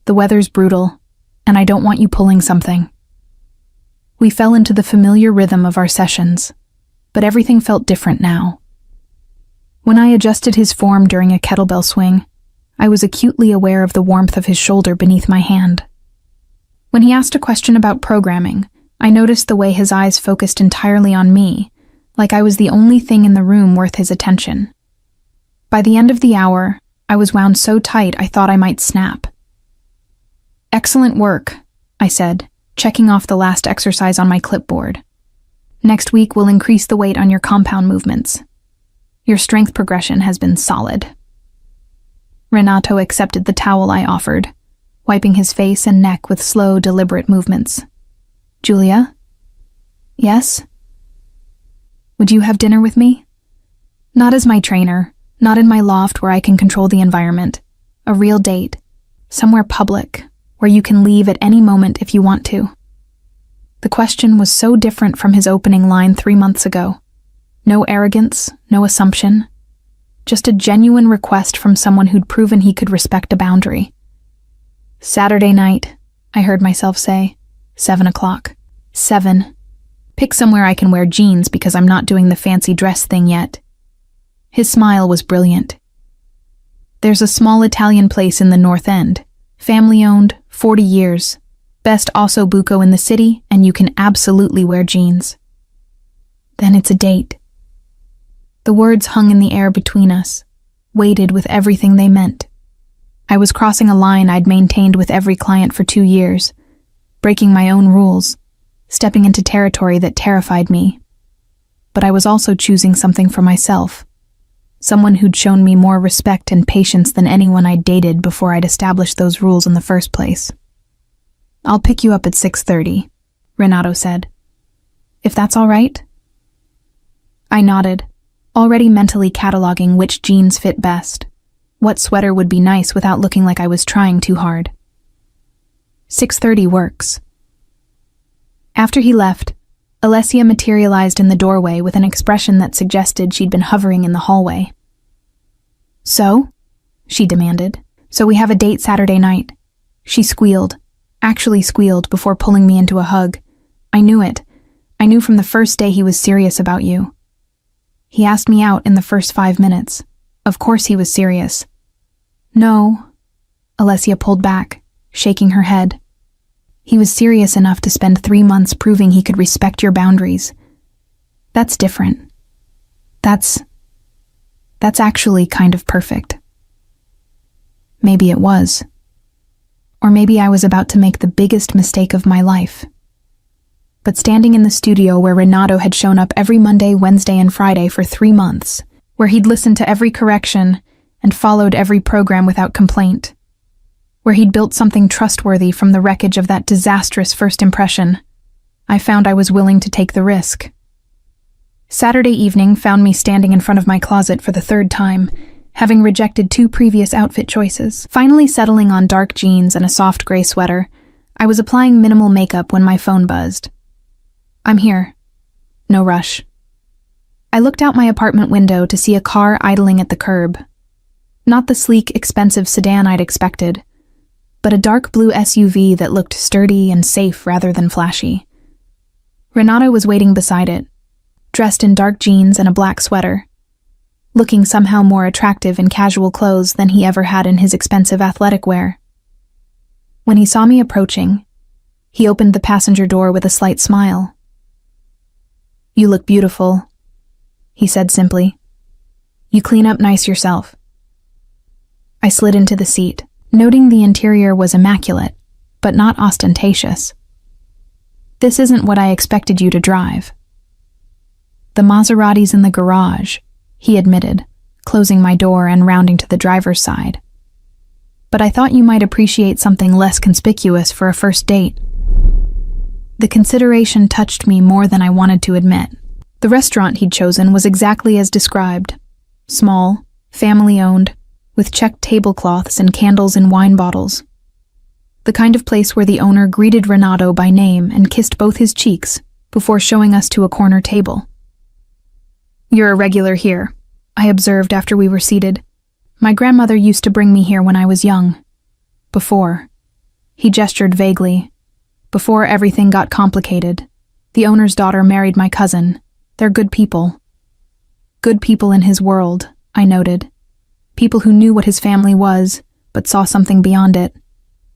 The weather's brutal, and I don't want you pulling something." We fell into the familiar rhythm of our sessions, but everything felt different now. When I adjusted his form during a kettlebell swing, I was acutely aware of the warmth of his shoulder beneath my hand. When he asked a question about programming, I noticed the way his eyes focused entirely on me, like I was the only thing in the room worth his attention. By the end of the hour, I was wound so tight I thought I might snap. "Excellent work," I said, checking off the last exercise on my clipboard. "Next week we'll increase the weight on your compound movements. Your strength progression has been solid." Renato accepted the towel I offered, wiping his face and neck with slow, deliberate movements. "Julia?" "Yes?" "Would you have dinner with me? Not as my trainer, not in my loft where I can control the environment. A real date, somewhere public, where you can leave at any moment if you want to." The question was so different from his opening line 3 months ago. No arrogance, no assumption. Just a genuine request from someone who'd proven he could respect a boundary. "Saturday night," I heard myself say. 7 o'clock. 7. Pick somewhere I can wear jeans because I'm not doing the fancy dress thing yet. His smile was brilliant. "There's a small Italian place in the North End. Family-owned, 40 years. Best osso buco in the city, and you can absolutely wear jeans." "Then it's a date." The words hung in the air between us, weighted with everything they meant. I was crossing a line I'd maintained with every client for 2 years, breaking my own rules, stepping into territory that terrified me. But I was also choosing something for myself, someone who'd shown me more respect and patience than anyone I'd dated before I'd established those rules in the first place. "I'll pick you up at 6:30, Renato said. "If that's all right?" I nodded, already mentally cataloging which jeans fit best, what sweater would be nice without looking like I was trying too hard. 6:30 works. After he left, Alessia materialized in the doorway with an expression that suggested she'd been hovering in the hallway. "So?" she demanded. "So we have a date Saturday night." She squealed, actually squealed before pulling me into a hug. "I knew it. I knew from the first day he was serious about you." He asked me out in the first 5 minutes. Of course he was serious. "No." Alessia pulled back, shaking her head. "He was serious enough to spend 3 months proving he could respect your boundaries. That's different. That's actually kind of perfect." Maybe it was. Or maybe I was about to make the biggest mistake of my life. But standing in the studio where Renato had shown up every Monday, Wednesday, and Friday for 3 months, where he'd listened to every correction and followed every program without complaint, where he'd built something trustworthy from the wreckage of that disastrous first impression, I found I was willing to take the risk. Saturday evening found me standing in front of my closet for the third time, having rejected 2 previous outfit choices. Finally settling on dark jeans and a soft gray sweater, I was applying minimal makeup when my phone buzzed. "I'm here. No rush." I looked out my apartment window to see a car idling at the curb. Not the sleek, expensive sedan I'd expected, but a dark blue SUV that looked sturdy and safe rather than flashy. Renato was waiting beside it, dressed in dark jeans and a black sweater, looking somehow more attractive in casual clothes than he ever had in his expensive athletic wear. When he saw me approaching, he opened the passenger door with a slight smile. "You look beautiful," he said simply. "You clean up nice yourself." I slid into the seat, noting the interior was immaculate, but not ostentatious. "This isn't what I expected you to drive." "The Maserati's in the garage," he admitted, closing my door and rounding to the driver's side. "But I thought you might appreciate something less conspicuous for a first date." The consideration touched me more than I wanted to admit. The restaurant he'd chosen was exactly as described. Small, family-owned, with checked tablecloths and candles in wine bottles. The kind of place where the owner greeted Renato by name and kissed both his cheeks before showing us to a corner table. "You're a regular here," I observed after we were seated. "My grandmother used to bring me here when I was young. Before." He gestured vaguely. "Before everything got complicated. The owner's daughter married my cousin. They're good people." Good people in his world, I noted. People who knew what his family was, but saw something beyond it.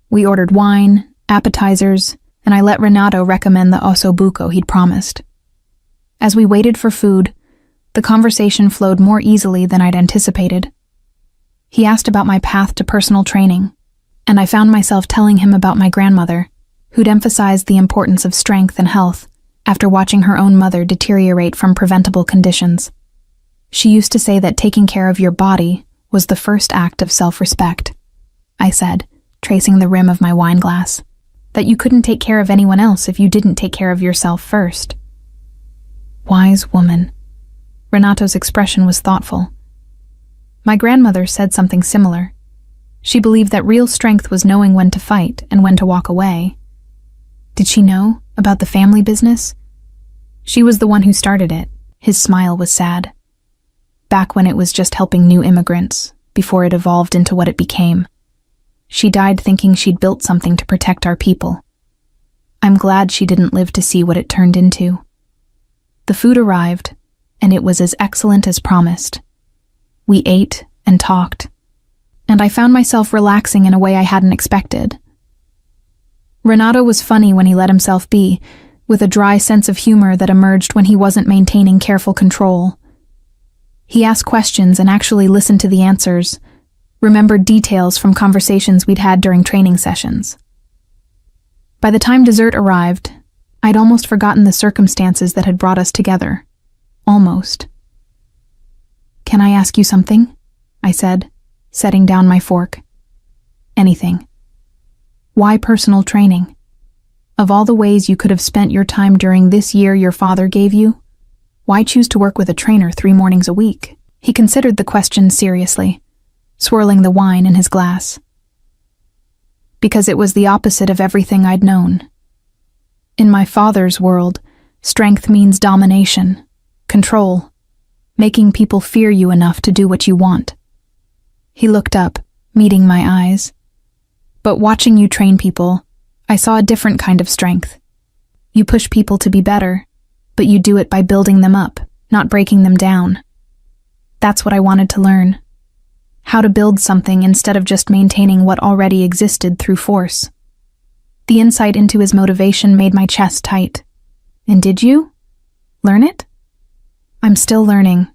We ordered wine, appetizers, and I let Renato recommend the ossobuco he'd promised. As we waited for food, the conversation flowed more easily than I'd anticipated. He asked about my path to personal training, and I found myself telling him about my grandmother, who'd emphasized the importance of strength and health after watching her own mother deteriorate from preventable conditions. She used to say that taking care of your body was the first act of self-respect, I said, tracing the rim of my wine glass. That you couldn't take care of anyone else if you didn't take care of yourself first. Wise woman. Renato's expression was thoughtful. My grandmother said something similar. She believed that real strength was knowing when to fight and when to walk away. Did she know about the family business? She was the one who started it. His smile was sad. Back when it was just helping new immigrants, before it evolved into what it became. She died thinking she'd built something to protect our people. I'm glad she didn't live to see what it turned into. The food arrived, and it was as excellent as promised. We ate and talked, and I found myself relaxing in a way I hadn't expected. Renato was funny when he let himself be, with a dry sense of humor that emerged when he wasn't maintaining careful control. He asked questions and actually listened to the answers, remembered details from conversations we'd had during training sessions. By the time dessert arrived, I'd almost forgotten the circumstances that had brought us together. Almost. "Can I ask you something?" I said, setting down my fork. "Anything." "Why personal training? Of all the ways you could have spent your time during this year your father gave you, why choose to work with a trainer 3 mornings a week?" He considered the question seriously, swirling the wine in his glass. "Because it was the opposite of everything I'd known. In my father's world, strength means domination, control, making people fear you enough to do what you want." He looked up, meeting my eyes. "But watching you train people, I saw a different kind of strength. You push people to be better, but you do it by building them up, not breaking them down. That's what I wanted to learn. How to build something instead of just maintaining what already existed through force." The insight into his motivation made my chest tight. "And did you learn it?" "I'm still learning.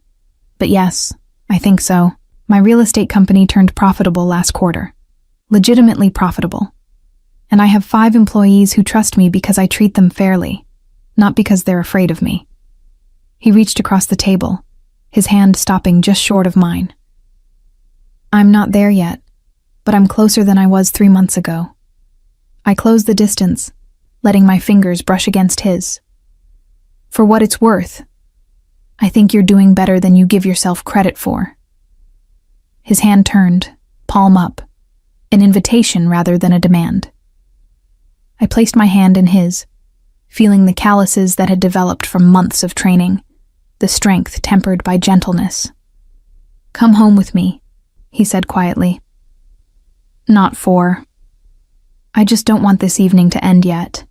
But yes, I think so. My real estate company turned profitable last quarter. Legitimately profitable. And I have 5 employees who trust me because I treat them fairly, not because they're afraid of me." He reached across the table, his hand stopping just short of mine. "I'm not there yet, but I'm closer than I was 3 months ago. I close the distance, letting my fingers brush against his. For what it's worth, I think you're doing better than you give yourself credit for. His hand turned, palm up, an invitation rather than a demand. I placed my hand in his, feeling the calluses that had developed from months of training, the strength tempered by gentleness. "Come home with me," he said quietly. "Not for. I just don't want this evening to end yet.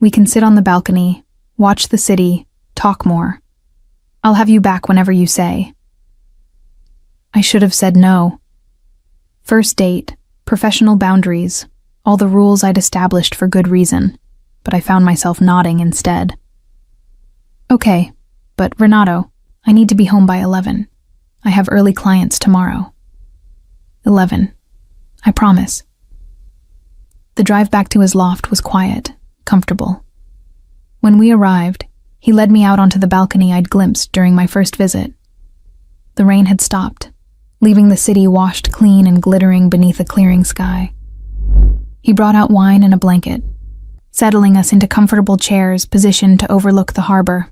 We can sit on the balcony, watch the city, talk more. I'll have you back whenever you say." I should have said no. First date, professional boundaries, all the rules I'd established for good reason, but I found myself nodding instead. "Okay, but Renato, I need to be home by 11. I have early clients tomorrow." 11. I promise. The drive back to his loft was quiet, comfortable. When we arrived, he led me out onto the balcony I'd glimpsed during my first visit. The rain had stopped, leaving the city washed clean and glittering beneath a clearing sky. He brought out wine and a blanket, settling us into comfortable chairs positioned to overlook the harbor.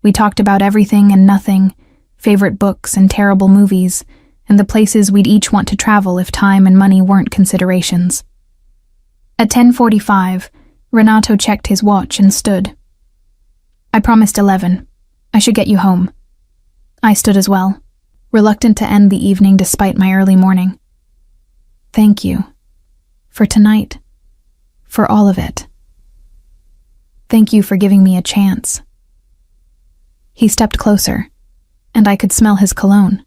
We talked about everything and nothing, favorite books and terrible movies, and the places we'd each want to travel if time and money weren't considerations. At 10:45, Renato checked his watch and stood. "I promised 11. I should get you home." I stood as well, reluctant to end the evening despite my early morning. "Thank you. For tonight. For all of it. Thank you for giving me a chance." He stepped closer, and I could smell his cologne.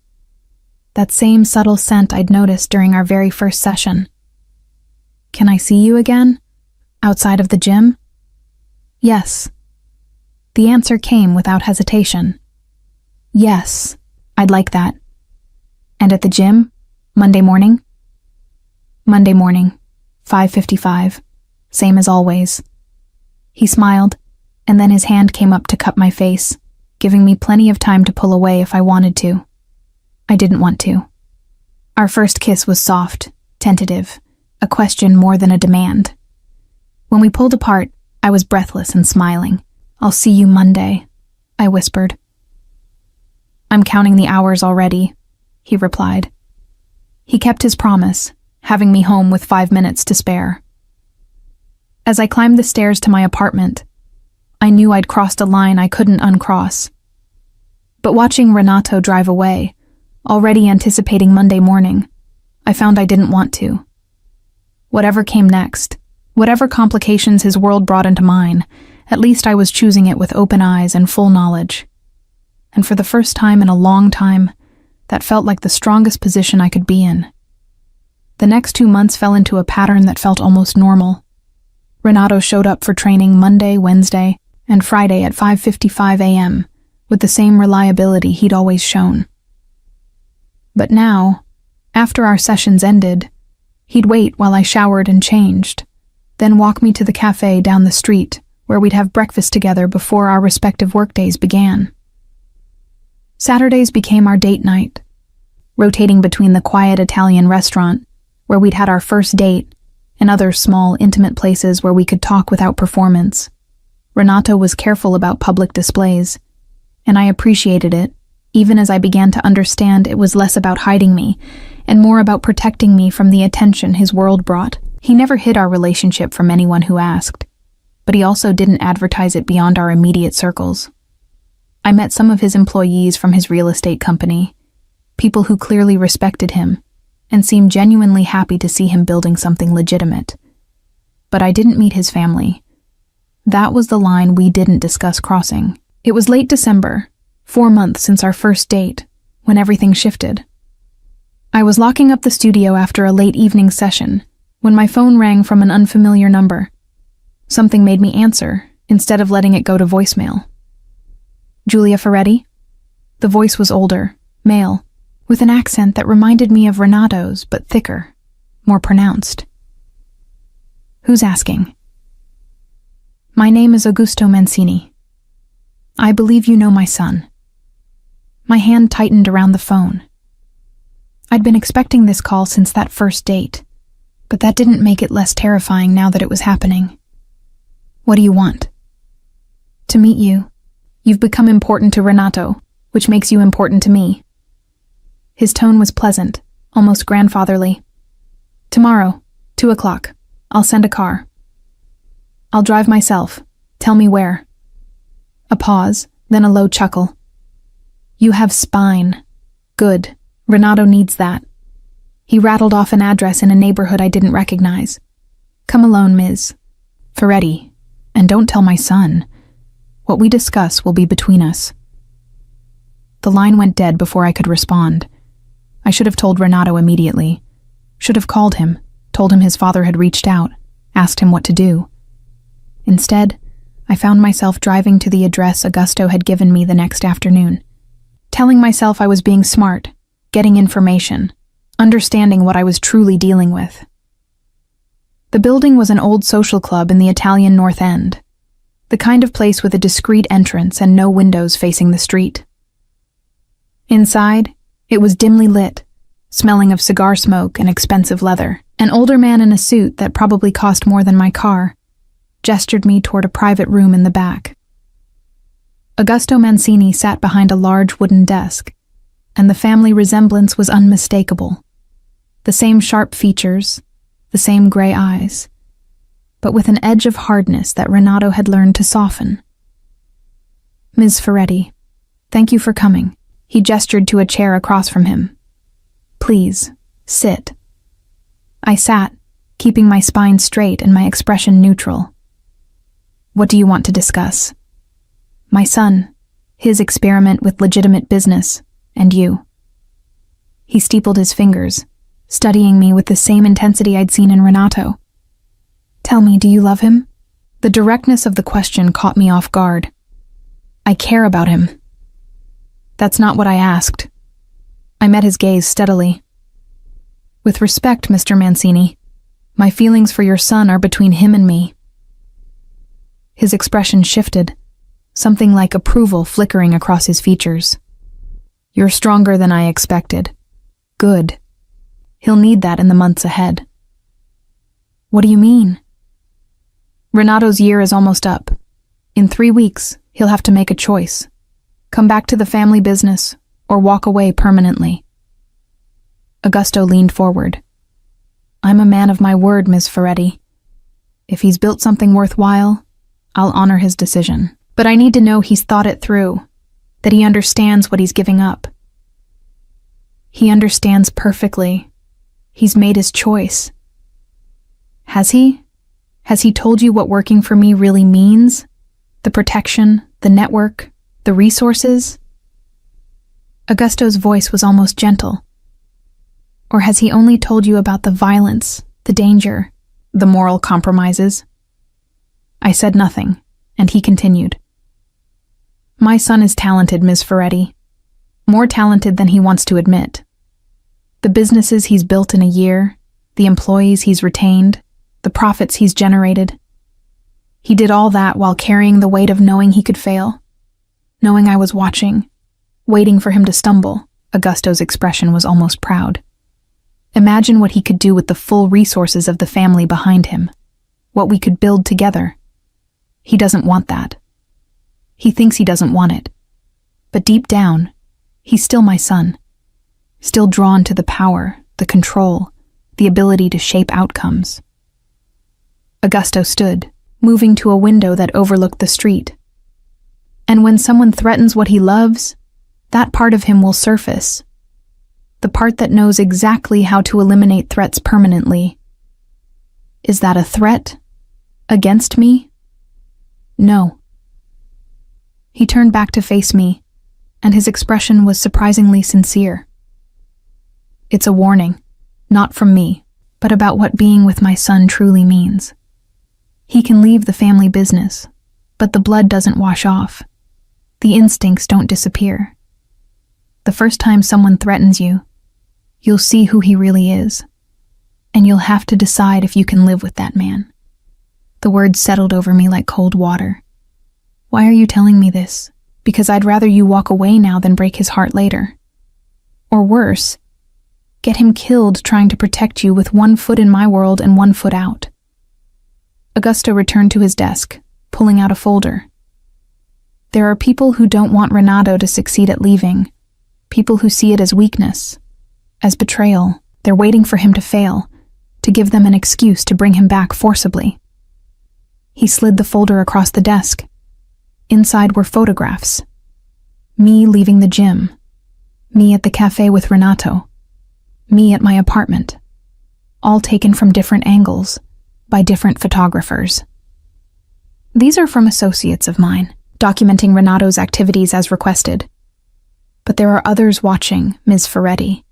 That same subtle scent I'd noticed during our very first session. "Can I see you again? Outside of the gym?" "Yes." The answer came without hesitation. "Yes, I'd like that." "And at the gym? Monday morning?" "Monday morning, 5:55, same as always." He smiled, and then his hand came up to cup my face, giving me plenty of time to pull away if I wanted to. I didn't want to. Our first kiss was soft, tentative, a question more than a demand. When we pulled apart, I was breathless and smiling. "I'll see you Monday," I whispered. "I'm counting the hours already," he replied. He kept his promise, having me home with 5 minutes to spare. As I climbed the stairs to my apartment, I knew I'd crossed a line I couldn't uncross. But watching Renato drive away, already anticipating Monday morning, I found I didn't want to. Whatever came next, whatever complications his world brought into mine, at least I was choosing it with open eyes and full knowledge. And for the first time in a long time, that felt like the strongest position I could be in. The next 2 months fell into a pattern that felt almost normal. Renato showed up for training Monday, Wednesday, and Friday at 5:55 a.m., with the same reliability he'd always shown. But now, after our sessions ended, he'd wait while I showered and changed, then walk me to the cafe down the street where we'd have breakfast together before our respective workdays began. Saturdays became our date night, rotating between the quiet Italian restaurant where we'd had our first date and other small, intimate places where we could talk without performance. Renato was careful about public displays, and I appreciated it, even as I began to understand it was less about hiding me and more about protecting me from the attention his world brought. He never hid our relationship from anyone who asked, but he also didn't advertise it beyond our immediate circles. I met some of his employees from his real estate company, people who clearly respected him and seemed genuinely happy to see him building something legitimate. But I didn't meet his family. That was the line we didn't discuss crossing. It was late December, 4 months since our first date, when everything shifted. I was locking up the studio after a late evening session when my phone rang from an unfamiliar number. Something made me answer instead of letting it go to voicemail. "Julia Ferretti?" The voice was older, male, with an accent that reminded me of Renato's, but thicker, more pronounced. "Who's asking?" "My name is Augusto Mancini. I believe you know my son." My hand tightened around the phone. I'd been expecting this call since that first date, but that didn't make it less terrifying now that it was happening. What do you want? To meet you. You've become important to Renato, which makes you important to me. His tone was pleasant, almost grandfatherly. Tomorrow, 2 o'clock. I'll send a car. I'll drive myself. Tell me where. A pause, then a low chuckle. You have spine. Good. Renato needs that. He rattled off an address in a neighborhood I didn't recognize. Come alone, Ms. Ferretti. And don't tell my son. What we discuss will be between us. The line went dead before I could respond. I should have told Renato immediately. Should have called him, told him his father had reached out, asked him what to do. Instead, I found myself driving to the address Augusto had given me the next afternoon, telling myself I was being smart, getting information, understanding what I was truly dealing with. The building was an old social club in the Italian North End, the kind of place with a discreet entrance and no windows facing the street. Inside, it was dimly lit, smelling of cigar smoke and expensive leather. An older man in a suit that probably cost more than my car gestured me toward a private room in the back. Augusto Mancini sat behind a large wooden desk, and the family resemblance was unmistakable. The same sharp features, the same gray eyes, but with an edge of hardness that Renato had learned to soften. Ms. Ferretti, thank you for coming. He gestured to a chair across from him. Please, sit. I sat, keeping my spine straight and my expression neutral. What do you want to discuss? My son, his experiment with legitimate business, and you. He steepled his fingers, studying me with the same intensity I'd seen in Renato. Tell me, do you love him? The directness of the question caught me off guard. I care about him. That's not what I asked. I met his gaze steadily. With respect, Mr. Mancini, my feelings for your son are between him and me. His expression shifted, something like approval flickering across his features. You're stronger than I expected. Good. He'll need that in the months ahead. What do you mean? Renato's year is almost up. In 3 weeks, he'll have to make a choice. Come back to the family business, or walk away permanently. Augusto leaned forward. I'm a man of my word, Ms. Ferretti. If he's built something worthwhile, I'll honor his decision. But I need to know he's thought it through, that he understands what he's giving up. He understands perfectly. He's made his choice. Has he? Has he told you what working for me really means? The protection, the network, the resources? Augusto's voice was almost gentle. Or has he only told you about the violence, the danger, the moral compromises? I said nothing, and he continued. My son is talented, Ms. Ferretti. More talented than he wants to admit. The businesses he's built in a year, the employees he's retained, the profits he's generated. He did all that while carrying the weight of knowing he could fail, knowing I was watching, waiting for him to stumble. Augusto's expression was almost proud. Imagine what he could do with the full resources of the family behind him, what we could build together. He doesn't want that. He thinks he doesn't want it. But deep down, he's still my son, still drawn to the power, the control, the ability to shape outcomes. Augusto stood, moving to a window that overlooked the street. And when someone threatens what he loves, that part of him will surface. The part that knows exactly how to eliminate threats permanently. Is that a threat? Against me? No. He turned back to face me, and his expression was surprisingly sincere. It's a warning, not from me, but about what being with my son truly means. He can leave the family business, but the blood doesn't wash off. The instincts don't disappear. The first time someone threatens you, you'll see who he really is, and you'll have to decide if you can live with that man. The words settled over me like cold water. Why are you telling me this? Because I'd rather you walk away now than break his heart later. Or worse, Get him killed trying to protect you with one foot in my world and one foot out. Augusto returned to his desk, pulling out a folder. There are people who don't want Renato to succeed at leaving, people who see it as weakness, as betrayal. They're waiting for him to fail, to give them an excuse to bring him back forcibly. He slid the folder across the desk. Inside were photographs. Me leaving the gym. Me at the cafe with Renato. Me at my apartment. All taken from different angles, by different photographers. These are from associates of mine, documenting Renato's activities as requested. But there are others watching, Ms. Ferretti.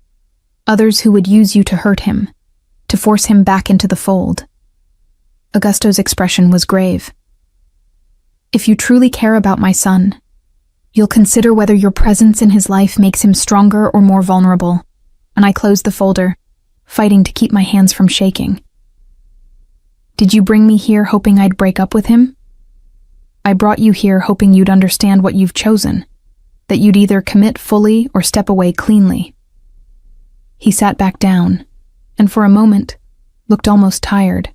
Others who would use you to hurt him, to force him back into the fold. Augusto's expression was grave. If you truly care about my son, you'll consider whether your presence in his life makes him stronger or more vulnerable. And I closed the folder, fighting to keep my hands from shaking. Did you bring me here hoping I'd break up with him? I brought you here hoping you'd understand what you've chosen, that you'd either commit fully or step away cleanly. He sat back down, and for a moment, looked almost tired.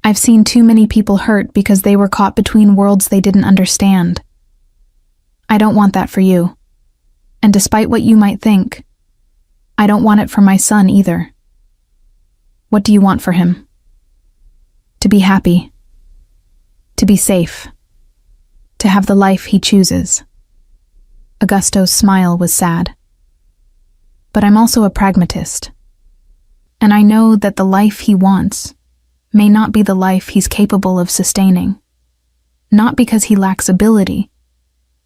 I've seen too many people hurt because they were caught between worlds they didn't understand. I don't want that for you. And despite what you might think, I don't want it for my son either. What do you want for him? To be happy. To be safe. To have the life he chooses. Augusto's smile was sad. But I'm also a pragmatist. And I know that the life he wants may not be the life he's capable of sustaining. Not because he lacks ability,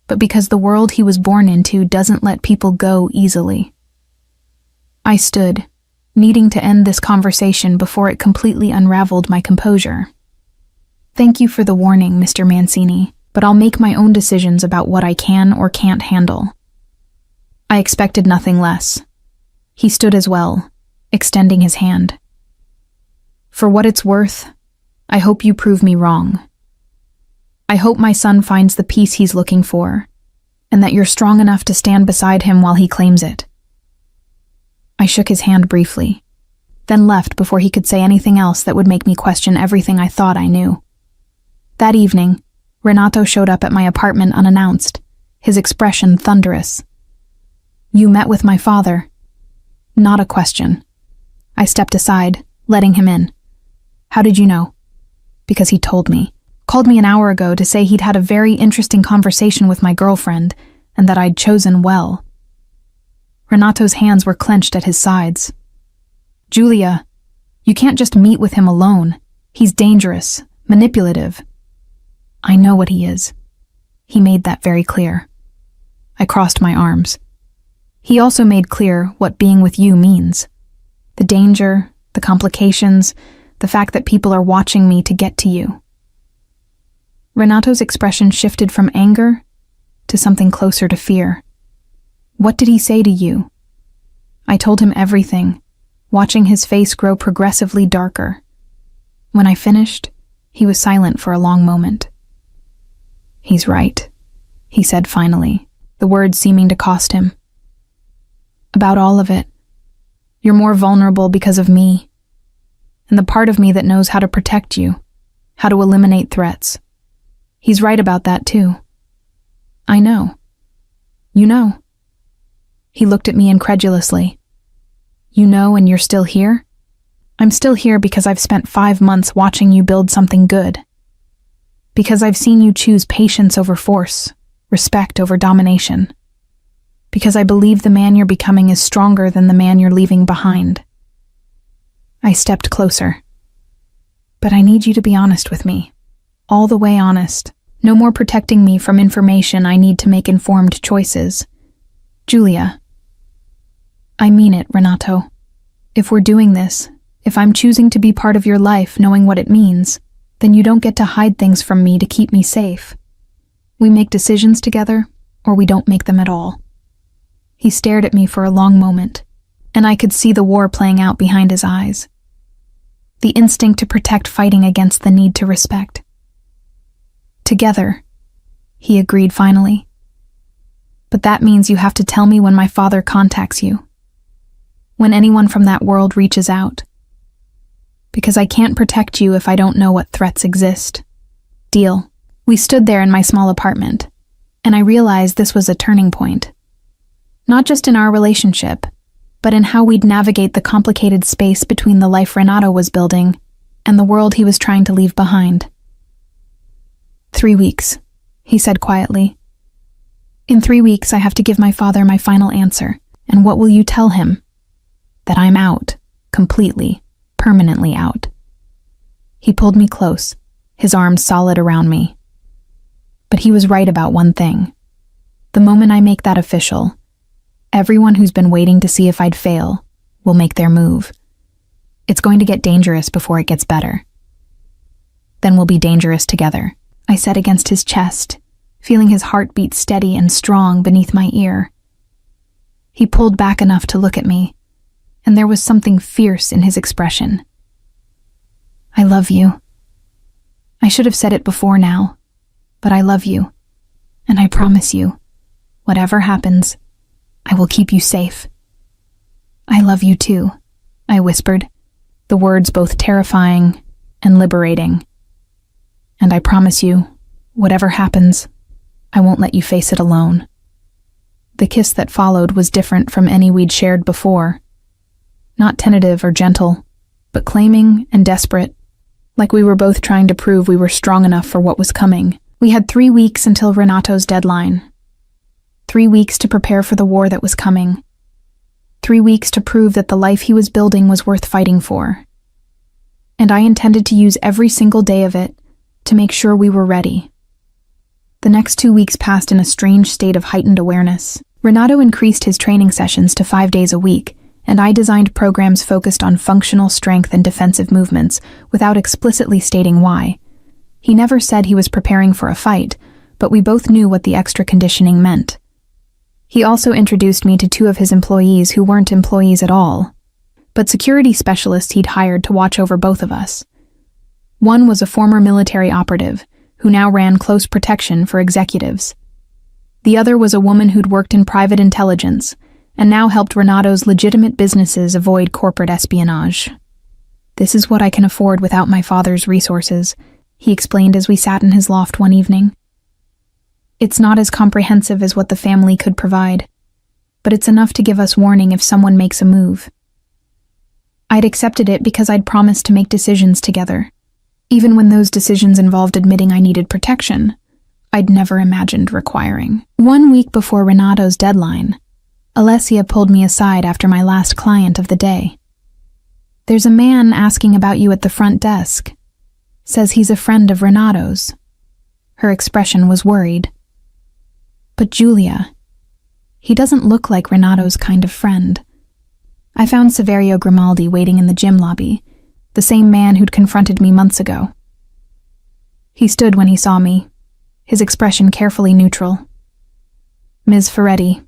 but because the world he was born into doesn't let people go easily. I stood, needing to end this conversation before it completely unraveled my composure. Thank you for the warning, Mr. Mancini, but I'll make my own decisions about what I can or can't handle. I expected nothing less. He stood as well, extending his hand. For what it's worth, I hope you prove me wrong. I hope my son finds the peace he's looking for, and that you're strong enough to stand beside him while he claims it. I shook his hand briefly, then left before he could say anything else that would make me question everything I thought I knew. That evening, Renato showed up at my apartment unannounced, his expression thunderous. You met with my father. Not a question. I stepped aside, letting him in. How did you know? Because he told me. Called me an hour ago to say he'd had a very interesting conversation with my girlfriend, and that I'd chosen well. Renato's hands were clenched at his sides. Julia, you can't just meet with him alone. He's dangerous, manipulative. I know what he is. He made that very clear. I crossed my arms. He also made clear what being with you means. The danger, the complications, the fact that people are watching me to get to you. Renato's expression shifted from anger to something closer to fear. What did he say to you? I told him everything, watching his face grow progressively darker. When I finished, he was silent for a long moment. He's right, he said finally, the words seeming to cost him. About all of it. You're more vulnerable because of me, and the part of me that knows how to protect you, how to eliminate threats. He's right about that too. I know. You know. He looked at me incredulously. You know, and you're still here? I'm still here because I've spent 5 months watching you build something good. Because I've seen you choose patience over force, respect over domination. Because I believe the man you're becoming is stronger than the man you're leaving behind. I stepped closer. But I need you to be honest with me. All the way honest. No more protecting me from information I need to make informed choices. Julia. I mean it, Renato. If we're doing this, if I'm choosing to be part of your life knowing what it means, then you don't get to hide things from me to keep me safe. We make decisions together, or we don't make them at all. He stared at me for a long moment, and I could see the war playing out behind his eyes. The instinct to protect fighting against the need to respect. Together, he agreed finally. But that means you have to tell me when my father contacts you. when anyone from that world reaches out. Because I can't protect you if I don't know what threats exist. Deal. We stood there in my small apartment, and I realized this was a turning point. Not just in our relationship, but in how we'd navigate the complicated space between the life Renato was building and the world he was trying to leave behind. 3 weeks, he said quietly. In 3 weeks, I have to give my father my final answer. And what will you tell him? That I'm out, completely, permanently out. He pulled me close, his arms solid around me. But he was right about one thing. The moment I make that official, everyone who's been waiting to see if I'd fail will make their move. It's going to get dangerous before it gets better. Then we'll be dangerous together, I said against his chest, feeling his heartbeat steady and strong beneath my ear. He pulled back enough to look at me, and there was something fierce in his expression. I love you. I should have said it before now, but I love you, and I promise you, whatever happens, I will keep you safe. I love you too, I whispered, the words both terrifying and liberating. And I promise you, whatever happens, I won't let you face it alone. The kiss that followed was different from any we'd shared before. Not tentative or gentle, but claiming and desperate, like we were both trying to prove we were strong enough for what was coming. We had 3 weeks until Renato's deadline. 3 weeks to prepare for the war that was coming. 3 weeks to prove that the life he was building was worth fighting for. And I intended to use every single day of it to make sure we were ready. The next 2 weeks passed in a strange state of heightened awareness. Renato increased his training sessions to 5 days a week, and I designed programs focused on functional strength and defensive movements without explicitly stating why. He never said he was preparing for a fight, but we both knew what the extra conditioning meant. He also introduced me to 2 of his employees who weren't employees at all, but security specialists he'd hired to watch over both of us. One was a former military operative, who now ran close protection for executives. The other was a woman who'd worked in private intelligence, and now helped Renato's legitimate businesses avoid corporate espionage. This is what I can afford without my father's resources, he explained as we sat in his loft one evening. It's not as comprehensive as what the family could provide, but it's enough to give us warning if someone makes a move. I'd accepted it because I'd promised to make decisions together. Even when those decisions involved admitting I needed protection, I'd never imagined requiring. 1 week before Renato's deadline, Alessia pulled me aside after my last client of the day. There's a man asking about you at the front desk. Says he's a friend of Renato's. Her expression was worried. But Julia, he doesn't look like Renato's kind of friend. I found Saverio Grimaldi waiting in the gym lobby, the same man who'd confronted me months ago. He stood when he saw me, his expression carefully neutral. Ms. Ferretti,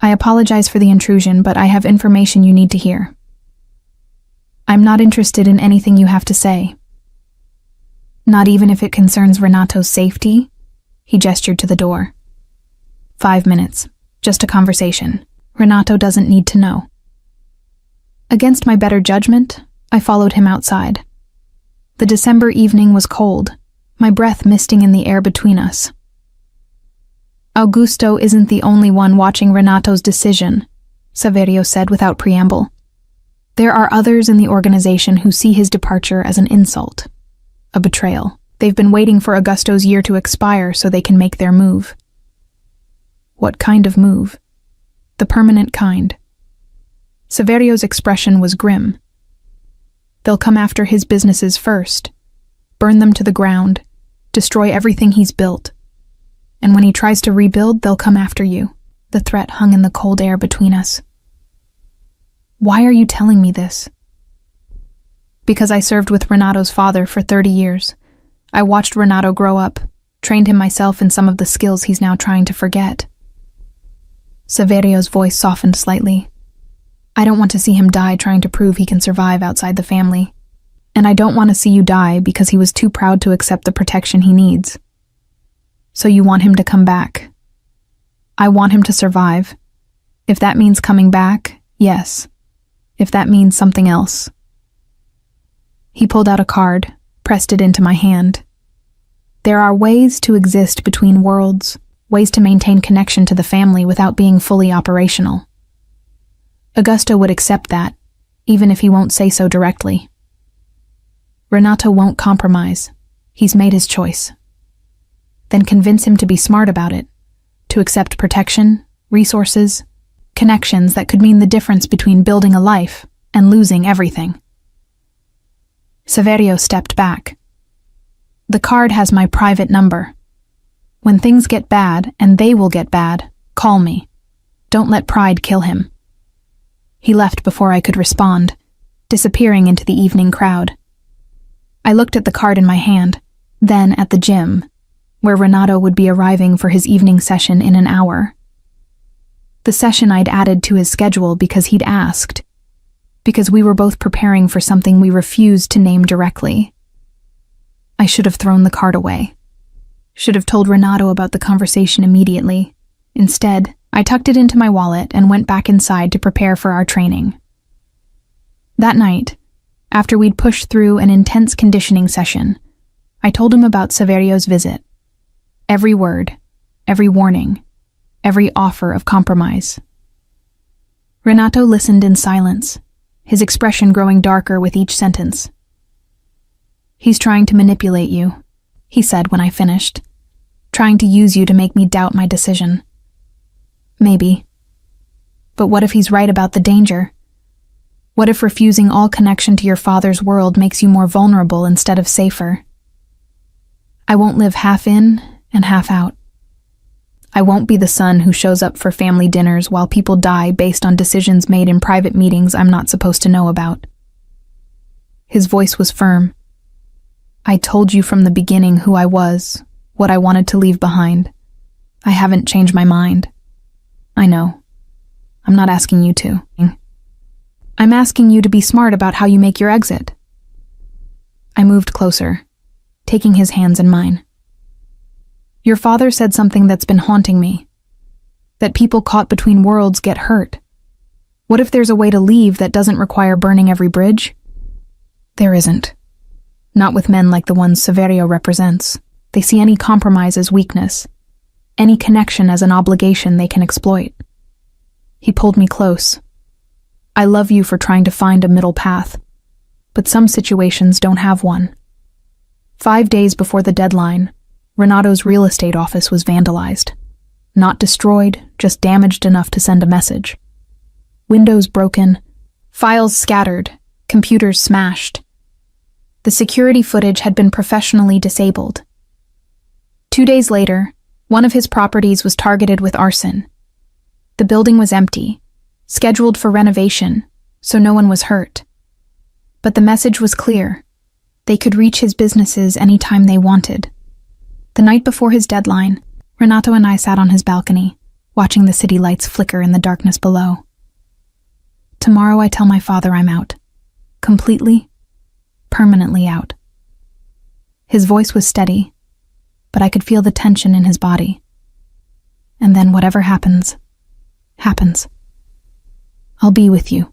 I apologize for the intrusion, but I have information you need to hear. I'm not interested in anything you have to say. Not even if it concerns Renato's safety? He gestured to the door. 5 minutes, just a conversation. Renato doesn't need to know. Against my better judgment, I followed him outside. The December evening was cold, my breath misting in the air between us. Augusto isn't the only one watching Renato's decision, Saverio said without preamble. There are others in the organization who see his departure as an insult, a betrayal. They've been waiting for Augusto's year to expire so they can make their move. What kind of move? The permanent kind. Saverio's expression was grim. They'll come after his businesses first, burn them to the ground, destroy everything he's built. And when he tries to rebuild, they'll come after you. The threat hung in the cold air between us. Why are you telling me this? Because I served with Renato's father for 30 years. I watched Renato grow up, trained him myself in some of the skills he's now trying to forget. Saverio's voice softened slightly. I don't want to see him die trying to prove he can survive outside the family. And I don't want to see you die because he was too proud to accept the protection he needs. So you want him to come back. I want him to survive. If that means coming back Yes, if that means something else. He pulled out a card, pressed it into my hand. There are ways to exist between worlds, ways to maintain connection to the family without being fully operational. Augusto would accept that, even if he won't say so directly. Renato won't compromise. He's made his choice. Then convince him to be smart about it, to accept protection, resources, connections that could mean the difference between building a life and losing everything. Saverio stepped back. The card has my private number. When things get bad, and they will get bad, call me. Don't let pride kill him. He left before I could respond, disappearing into the evening crowd. I looked at the card in my hand, then at the gym, where Renato would be arriving for his evening session in an hour. The session I'd added to his schedule because he'd asked, because we were both preparing for something we refused to name directly. I should have thrown the card away. Should have told Renato about the conversation immediately. Instead, I tucked it into my wallet and went back inside to prepare for our training. That night, after we'd pushed through an intense conditioning session, I told him about Saverio's visit. Every word, every warning, every offer of compromise. Renato listened in silence, his expression growing darker with each sentence. "He's trying to manipulate you," he said when I finished. "Trying to use you to make me doubt my decision." Maybe. But what if he's right about the danger? What if refusing all connection to your father's world makes you more vulnerable instead of safer? I won't live half in and half out. I won't be the son who shows up for family dinners while people die based on decisions made in private meetings I'm not supposed to know about. His voice was firm. I told you from the beginning who I was, what I wanted to leave behind. I haven't changed my mind. I know. I'm not asking you to. I'm asking you to be smart about how you make your exit. I moved closer, taking his hands in mine. Your father said something that's been haunting me. That people caught between worlds get hurt. What if there's a way to leave that doesn't require burning every bridge? There isn't. Not with men like the ones Saverio represents. They see any compromise as weakness, any connection as an obligation they can exploit. He pulled me close. I love you for trying to find a middle path, but some situations don't have one. 5 days before the deadline, Renato's real estate office was vandalized. Not destroyed, just damaged enough to send a message. Windows broken, files scattered, computers smashed. The security footage had been professionally disabled. 2 days later, one of his properties was targeted with arson. The building was empty, scheduled for renovation, so no one was hurt. But the message was clear. They could reach his businesses anytime they wanted. The night before his deadline, Renato and I sat on his balcony, watching the city lights flicker in the darkness below. Tomorrow I tell my father I'm out. Completely, permanently out. His voice was steady, but I could feel the tension in his body. And then whatever happens, happens. I'll be with you,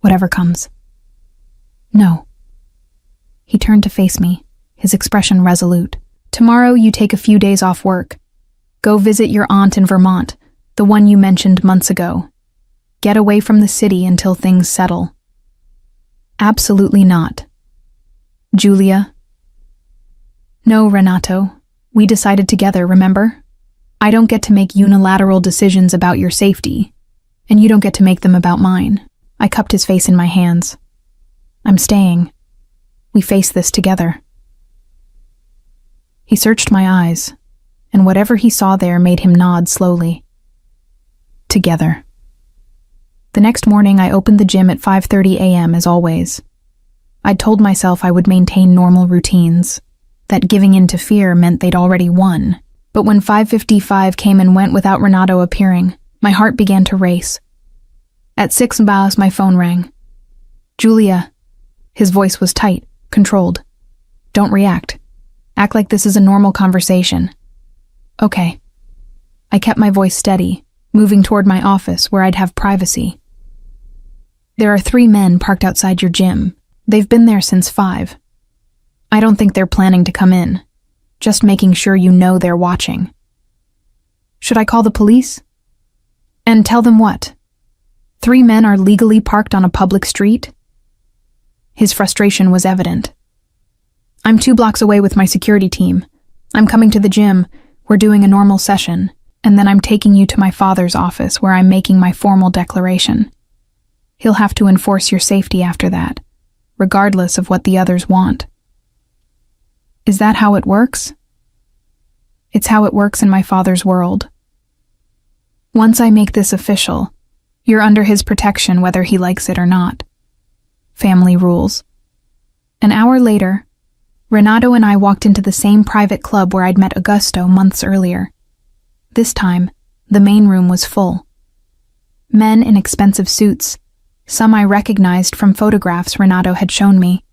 whatever comes. No. He turned to face me, his expression resolute. Tomorrow you take a few days off work. Go visit your aunt in Vermont, the one you mentioned months ago. Get away from the city until things settle. Absolutely not. Julia? No, Renato. We decided together, remember? I don't get to make unilateral decisions about your safety, and you don't get to make them about mine. I cupped his face in my hands. I'm staying. We face this together. He searched my eyes, and whatever he saw there made him nod slowly. Together. The next morning I opened the gym at 5:30 a.m. as always. I'd told myself I would maintain normal routines, that giving in to fear meant they'd already won. But when 5:55 came and went without Renato appearing, my heart began to race. At 6 bars, my phone rang. Julia. His voice was tight, controlled. Don't react. Act like this is a normal conversation. Okay. I kept my voice steady, moving toward my office where I'd have privacy. There are 3 men parked outside your gym. They've been there since 5. I don't think they're planning to come in. Just making sure you know they're watching. Should I call the police? And tell them what? 3 men are legally parked on a public street? His frustration was evident. I'm 2 blocks away with my security team. I'm coming to the gym, we're doing a normal session, and then I'm taking you to my father's office where I'm making my formal declaration. He'll have to enforce your safety after that, regardless of what the others want. Is that how it works? It's how it works in my father's world. Once I make this official, you're under his protection whether he likes it or not. Family rules. An hour later, Renato and I walked into the same private club where I'd met Augusto months earlier. This time, the main room was full. Men in expensive suits, some I recognized from photographs Renato had shown me,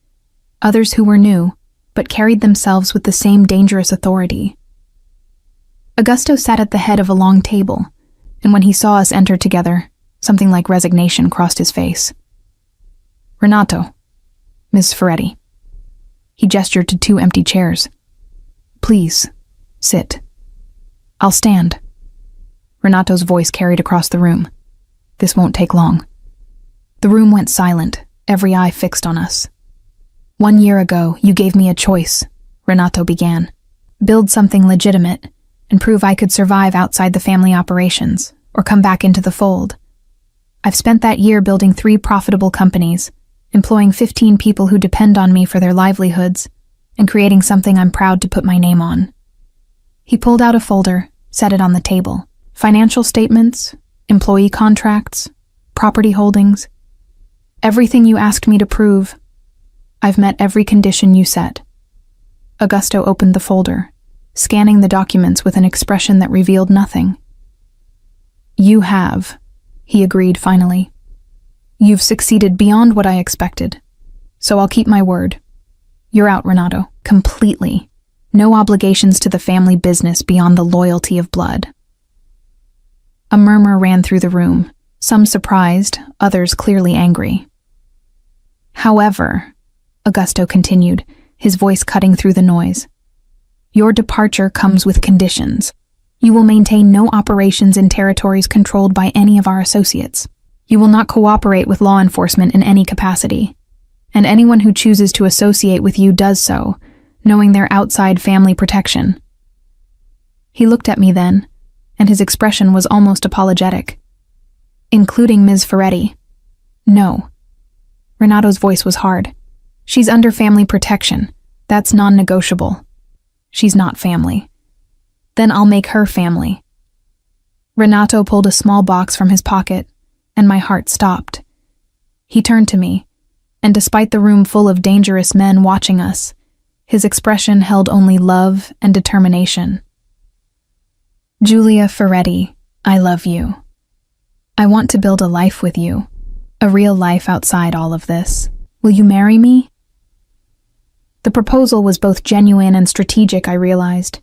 others who were new, but carried themselves with the same dangerous authority. Augusto sat at the head of a long table, and when he saw us enter together, something like resignation crossed his face. Renato, Ms. Ferretti. He gestured to 2 empty chairs. Please, sit. I'll stand. Renato's voice carried across the room. This won't take long. The room went silent, every eye fixed on us. 1 year ago, you gave me a choice, Renato began. Build something legitimate and prove I could survive outside the family operations, or come back into the fold. I've spent that year building 3 profitable companies, employing 15 people who depend on me for their livelihoods, and creating something I'm proud to put my name on. He pulled out a folder, set it on the table. Financial statements, employee contracts, property holdings. Everything you asked me to prove. I've met every condition you set. Augusto opened the folder, scanning the documents with an expression that revealed nothing. You have, he agreed finally. You've succeeded beyond what I expected, so I'll keep my word. You're out, Renato, completely. No obligations to the family business beyond the loyalty of blood. A murmur ran through the room, some surprised, others clearly angry. However, Augusto continued, his voice cutting through the noise, your departure comes with conditions. You will maintain no operations in territories controlled by any of our associates. You will not cooperate with law enforcement in any capacity, and anyone who chooses to associate with you does so, knowing their outside family protection. He looked at me then, and his expression was almost apologetic. Including Ms. Ferretti. No. Renato's voice was hard. She's under family protection. That's non-negotiable. She's not family. Then I'll make her family. Renato pulled a small box from his pocket, and my heart stopped. He turned to me, and despite the room full of dangerous men watching us, his expression held only love and determination. Julia Ferretti, I love you. I want to build a life with you, a real life outside all of this. Will you marry me? The proposal was both genuine and strategic, I realized.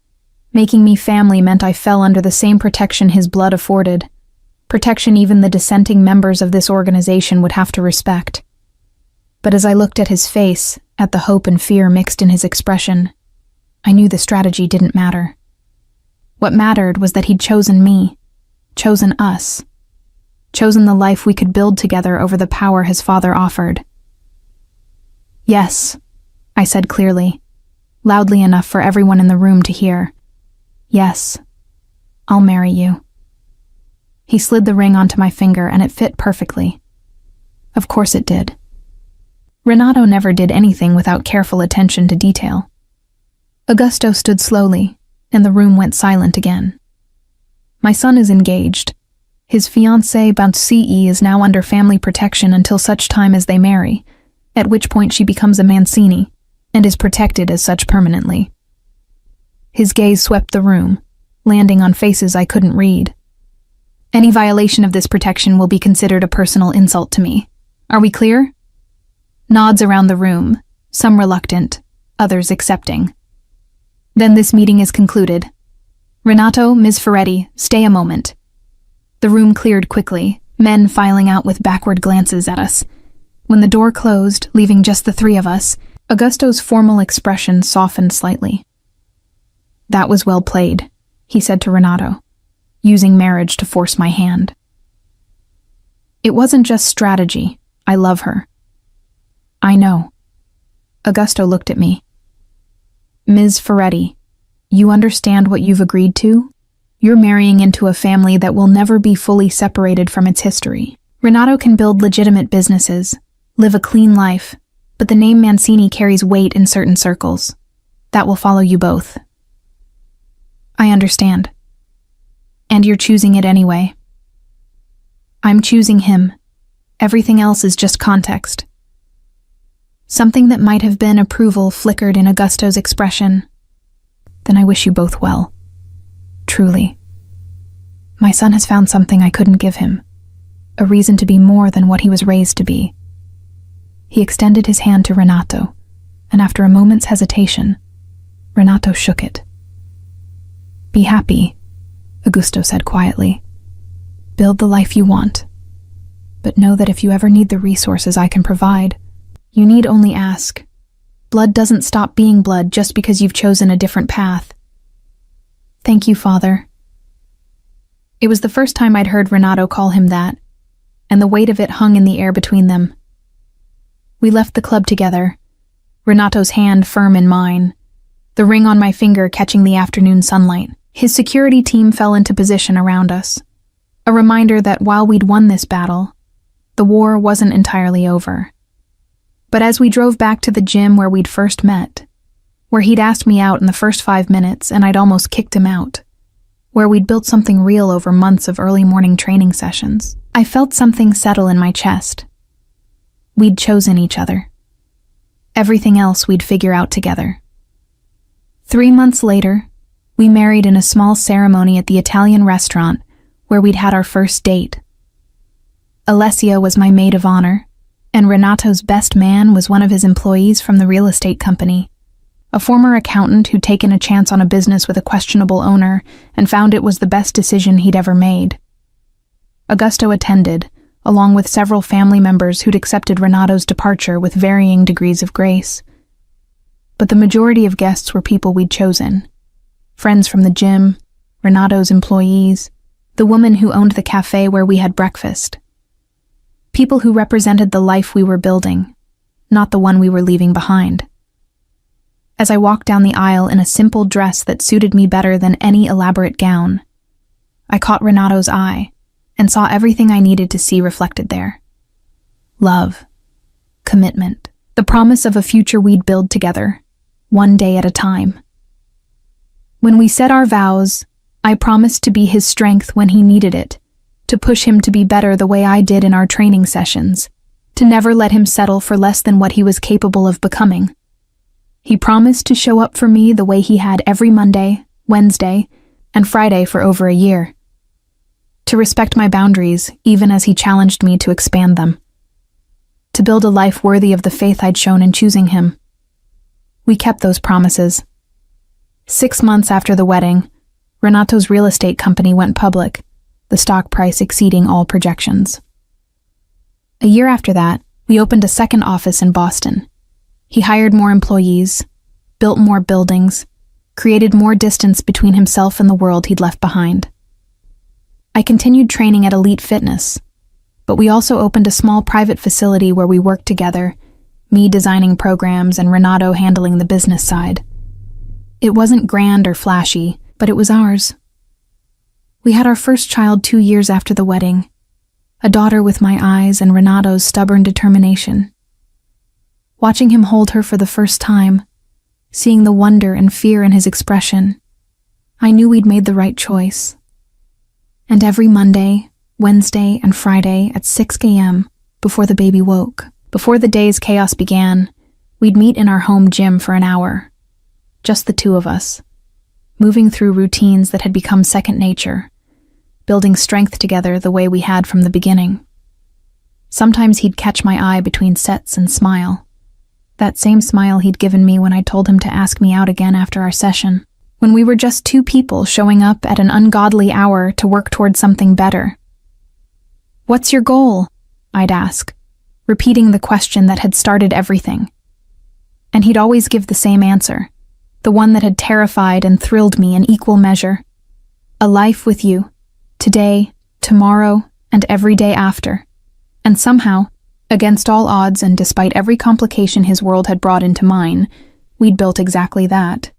Making me family meant I fell under the same protection his blood afforded, protection even the dissenting members of this organization would have to respect. But as I looked at his face, at the hope and fear mixed in his expression, I knew the strategy didn't matter. What mattered was that he'd chosen me, chosen us, chosen the life we could build together over the power his father offered. Yes, I said clearly, loudly enough for everyone in the room to hear. Yes, I'll marry you. He slid the ring onto my finger and it fit perfectly. Of course it did. Renato never did anything without careful attention to detail. Augusto stood slowly, and the room went silent again. My son is engaged. His fiancée Bouncy is now under family protection until such time as they marry, at which point she becomes a Mancini, and is protected as such permanently. His gaze swept the room, landing on faces I couldn't read. Any violation of this protection will be considered a personal insult to me. Are we clear? Nods around the room, some reluctant, others accepting. Then this meeting is concluded. Renato, Ms. Ferretti, stay a moment. The room cleared quickly, men filing out with backward glances at us. When the door closed, leaving just the three of us, Augusto's formal expression softened slightly. "That was well played," he said to Renato, using marriage to force my hand. "It wasn't just strategy. I love her." "I know." Augusto looked at me. "Ms. Ferretti, you understand what you've agreed to? You're marrying into a family that will never be fully separated from its history. Renato can build legitimate businesses, live a clean life, but the name Mancini carries weight in certain circles. That will follow you both." "I understand. And you're choosing it anyway." "I'm choosing him. Everything else is just context." Something that might have been approval flickered in Augusto's expression. "Then I wish you both well. Truly. My son has found something I couldn't give him, a reason to be more than what he was raised to be." He extended his hand to Renato, and after a moment's hesitation, Renato shook it. "Be happy," Augusto said quietly. "Build the life you want. But know that if you ever need the resources I can provide, you need only ask. Blood doesn't stop being blood just because you've chosen a different path." "Thank you, Father." It was the first time I'd heard Renato call him that, and the weight of it hung in the air between them. We left the club together, Renato's hand firm in mine, the ring on my finger catching the afternoon sunlight. His security team fell into position around us, a reminder that while we'd won this battle, the war wasn't entirely over. But as we drove back to the gym where we'd first met, where he'd asked me out in the first 5 minutes and I'd almost kicked him out, where we'd built something real over months of early morning training sessions, I felt something settle in my chest. We'd chosen each other. Everything else we'd figure out together. 3 months later, we married in a small ceremony at the Italian restaurant where we'd had our first date. Alessia was my maid of honor, and Renato's best man was one of his employees from the real estate company, a former accountant who'd taken a chance on a business with a questionable owner and found it was the best decision he'd ever made. Augusto attended, along with several family members who'd accepted Renato's departure with varying degrees of grace. But the majority of guests were people we'd chosen. Friends from the gym, Renato's employees, the woman who owned the cafe where we had breakfast. People who represented the life we were building, not the one we were leaving behind. As I walked down the aisle in a simple dress that suited me better than any elaborate gown, I caught Renato's eye and saw everything I needed to see reflected there. Love, commitment, the promise of a future we'd build together, one day at a time. When we said our vows, I promised to be his strength when he needed it, to push him to be better the way I did in our training sessions, to never let him settle for less than what he was capable of becoming. He promised to show up for me the way he had every Monday, Wednesday, and Friday for over a year. To respect my boundaries, even as he challenged me to expand them. To build a life worthy of the faith I'd shown in choosing him. We kept those promises. 6 months after the wedding, Renato's real estate company went public, the stock price exceeding all projections. A year after that, we opened a second office in Boston. He hired more employees, built more buildings, created more distance between himself and the world he'd left behind. I continued training at Elite Fitness, but we also opened a small private facility where we worked together, me designing programs and Renato handling the business side. It wasn't grand or flashy, but it was ours. We had our first child 2 years after the wedding, a daughter with my eyes and Renato's stubborn determination. Watching him hold her for the first time, seeing the wonder and fear in his expression, I knew we'd made the right choice. And every Monday, Wednesday, and Friday at 6 a.m., before the baby woke, before the day's chaos began, we'd meet in our home gym for an hour, just the two of us, moving through routines that had become second nature, building strength together the way we had from the beginning. Sometimes he'd catch my eye between sets and smile, that same smile he'd given me when I told him to ask me out again after our session, when we were just two people showing up at an ungodly hour to work towards something better. "What's your goal?" I'd ask, repeating the question that had started everything. And he'd always give the same answer, the one that had terrified and thrilled me in equal measure. A life with you, today, tomorrow, and every day after. And somehow, against all odds and despite every complication his world had brought into mine, we'd built exactly that.